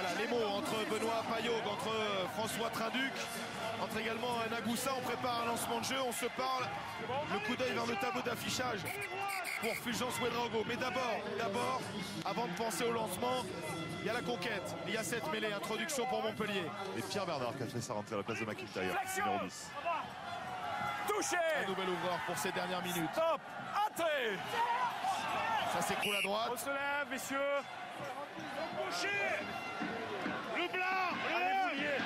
Voilà les mots entre Benoît Payog, entre François Trinduc, entre également Nagoussa. On prépare un lancement de jeu, on se parle. Le coup d'œil vers le tableau d'affichage pour Fulgence Ouedraogo. Mais d'abord, avant de penser au lancement, il y a la conquête. Il y a cette mêlée, introduction pour Montpellier. Et Pierre Bernard qui a fait sa rentrée à la place de McIntyre, numéro 10. Touché. Un nouvel ouvreur pour ces dernières minutes. Stop. Entrée. Ça s'écroule à droite. On se lève, messieurs. Le blanc. Allez, vous liez.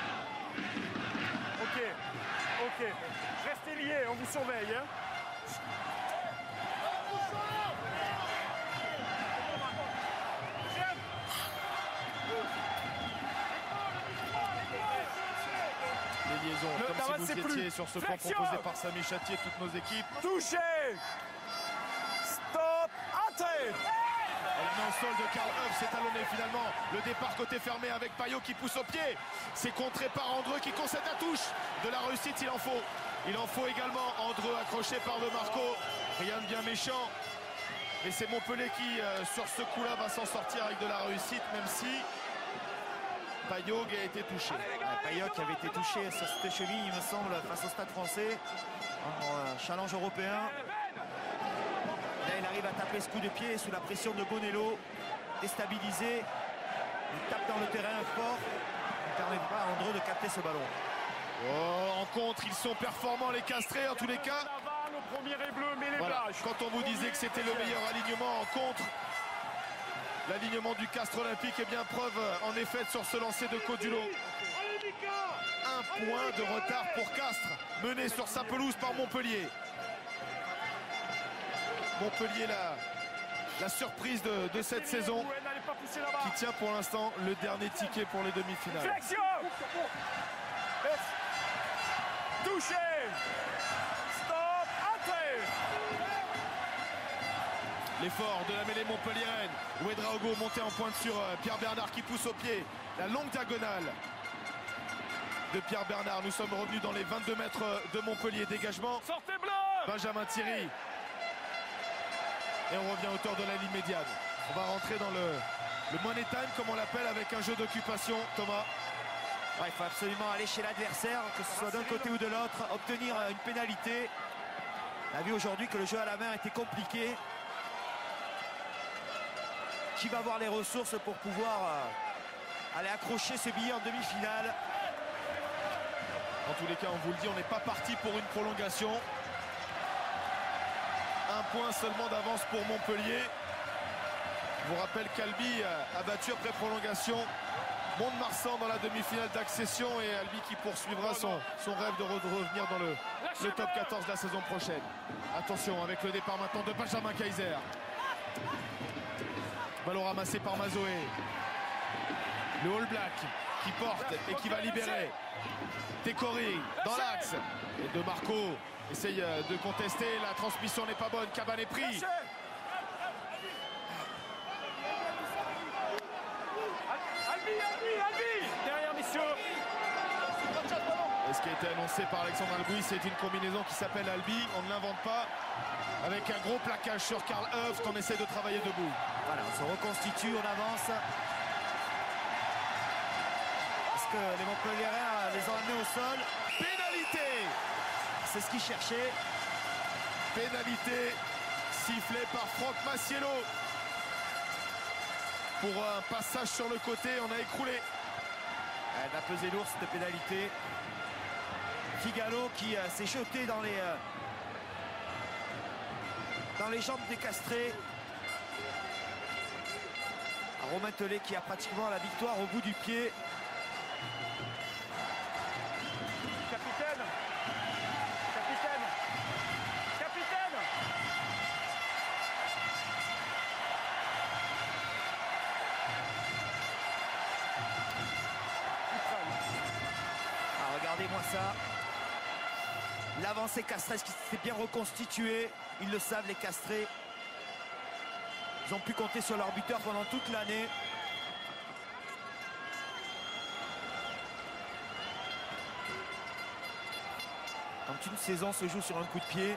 Ok. Restez liés, on vous surveille. Hein. sais étiez plus. sur ce point Flexion. proposé par Samy Chatier, toutes nos équipes. Touché. Stop. Entrée. Et la main au sol de Karl Huff, c'est talonné finalement. Le départ côté fermé avec Payot qui pousse au pied. C'est contré par Andreu qui concède la touche. De la réussite, il en faut. Il en faut également. Andreu accroché par De Marco. Rien de bien méchant. Et c'est Montpellier qui, sur ce coup-là, va s'en sortir avec de la réussite, même si Payot a été touché. Payot qui avait été touché sur cette cheville, il me semble, face au Stade Français, en challenge européen. Là, il arrive à taper ce coup de pied sous la pression de Bonello, déstabilisé. Il tape dans le terrain fort. Il ne permet pas à Andreu de capter ce ballon. Oh, en contre, ils sont performants les Castrés en tous les cas. Le premier est bleu, mais les Voilà. plages. Quand on vous disait que c'était le meilleur alignement en contre, l'alignement du Castres Olympique est bien preuve en effet sur ce lancer de Codulo. Un point de retard pour Castres, mené sur sa pelouse par Montpellier. Montpellier, la surprise de cette saison, qui tient pour l'instant le dernier ticket pour les demi-finales. Flexion. Touché. Stop. Entrée. L'effort de la mêlée montpelliéraine. Ouedraogo monté en pointe sur Pierre Bernard qui pousse au pied. La longue diagonale de Pierre Bernard. Nous sommes revenus dans les 22 mètres de Montpellier. Dégagement. Sortez bleu. Benjamin Thierry. Et on revient à hauteur de la ligne médiane. On va rentrer dans le money time, comme on l'appelle, avec un jeu d'occupation. Thomas. Ouais, il faut absolument aller chez l'adversaire, que ce soit d'un côté ou de l'autre, obtenir une pénalité. On a vu aujourd'hui que le jeu à la main était compliqué. Qui va avoir les ressources pour pouvoir aller accrocher ce billet en demi-finale? En tous les cas, on vous le dit, on n'est pas parti pour une prolongation. Un point seulement d'avance pour Montpellier. Je vous rappelle qu'Albi a battu après prolongation Mont-de-Marsan dans la demi-finale d'accession, et Albi qui poursuivra son rêve de revenir dans le top 14 de la saison prochaine. Attention avec le départ maintenant de Benjamin Kaiser. Ballon ramassé par Mazoé. Le All Black qui porte et qui va libérer. Tekori dans l'axe. Et De Marco essaye de contester. La transmission n'est pas bonne. Caban est pris. Albi. Derrière, messieurs. Et ce qui a été annoncé par Alexandre Albouy, c'est une combinaison qui s'appelle Albi. On ne l'invente pas. Avec un gros plaquage sur Karl Huff, on essaie de travailler debout. Voilà, on se reconstitue, on avance. Est-ce que les Montpelliérains les ont amenés au sol? Pénalité! C'est ce qu'ils cherchaient. Pénalité sifflée par Franck Massiello. Pour un passage sur le côté, on a écroulé. Elle va peser lourd cette pénalité. Figalo qui s'est jeté dans les jambes des Castrés. Romain Tellet qui a pratiquement la victoire au bout du pied. Capitaine. Ah, regardez-moi ça. L'avancée castresque qui s'est bien reconstituée. Ils le savent, les Castrés. Ils ont pu compter sur leur buteur pendant toute l'année. Quand une saison se joue sur un coup de pied,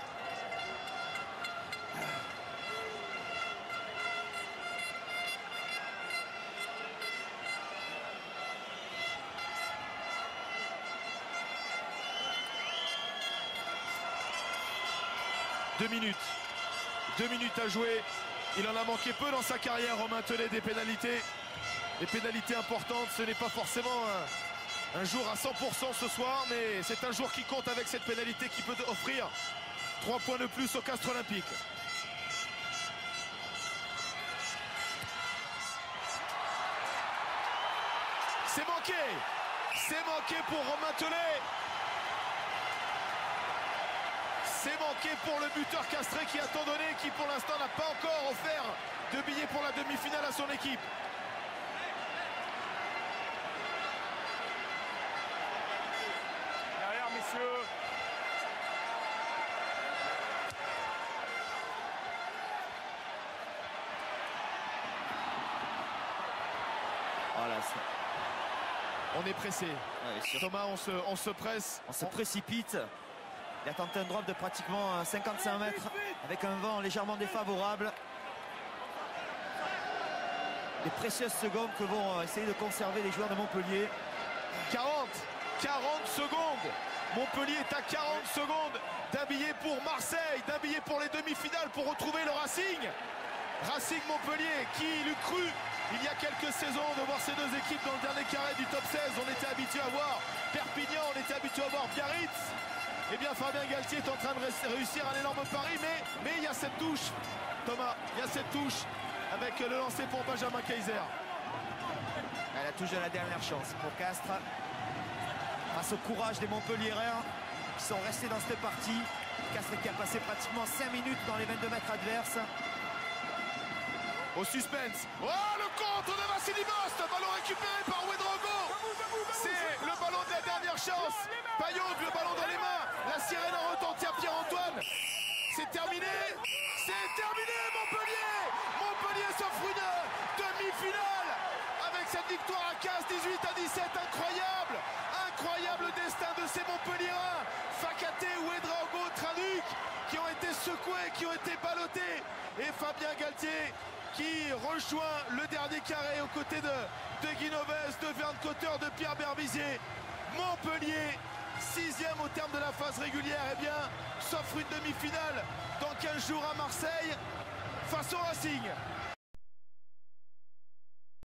Deux minutes à jouer. Il en a manqué peu dans sa carrière, Romain Tellet, des pénalités. Des pénalités importantes. Ce n'est pas forcément un jour à 100% ce soir, mais c'est un jour qui compte avec cette pénalité qui peut offrir 3 points de plus au Castres Olympique. C'est manqué pour Romain Tellet. C'est manqué pour le buteur castré qui a tant donné, qui pour l'instant n'a pas encore offert de billets pour la demi-finale à son équipe. Derrière, messieurs. messieurs. Voilà, On est pressé. Thomas, on se presse. on se précipite. Il a tenté un drop de pratiquement 55 mètres avec un vent légèrement défavorable. Les précieuses secondes que vont essayer de conserver les joueurs de Montpellier. 40 secondes. Montpellier est à 40 secondes d'habiller pour Marseille, d'habiller pour les demi-finales, pour retrouver le Racing. Racing Montpellier, qui l'eût cru il y a quelques saisons de voir ces deux équipes dans le dernier carré du top 16. On était habitué à voir Perpignan, on était habitué à voir Biarritz. Eh bien, Fabien Galtier est en train de réussir un énorme pari, mais il y a cette touche, Thomas, il y a cette touche avec le lancer pour Benjamin Kaiser. La touche de la dernière chance pour Castres. Grâce au courage des Montpelliérains qui sont restés dans cette partie. Castres qui a passé pratiquement 5 minutes dans les 22 mètres adverses. Au suspense. Oh, le contre de Vassili Bost. Ballon récupéré par Ouedraogo. C'est le ballon de la dernière chance. Payog, le ballon dans les mains. La sirène en retentit à Pierre-Antoine. C'est terminé. C'est terminé, Montpellier. Montpellier s'offre une demi-finale avec cette victoire à 15, 18 à 17. Incroyable. Incroyable destin de ces Montpelliérains. Fakaté, Ouedraogo, Traduc qui ont été secoués, qui ont été ballottés. Et Fabien Galtier qui rejoint le dernier carré aux côtés de Guinoves, de Verne Cotter, de Pierre Berbizier. Montpellier, 6e au terme de la phase régulière, eh bien, s'offre une demi-finale dans 15 jours à Marseille face au Racing.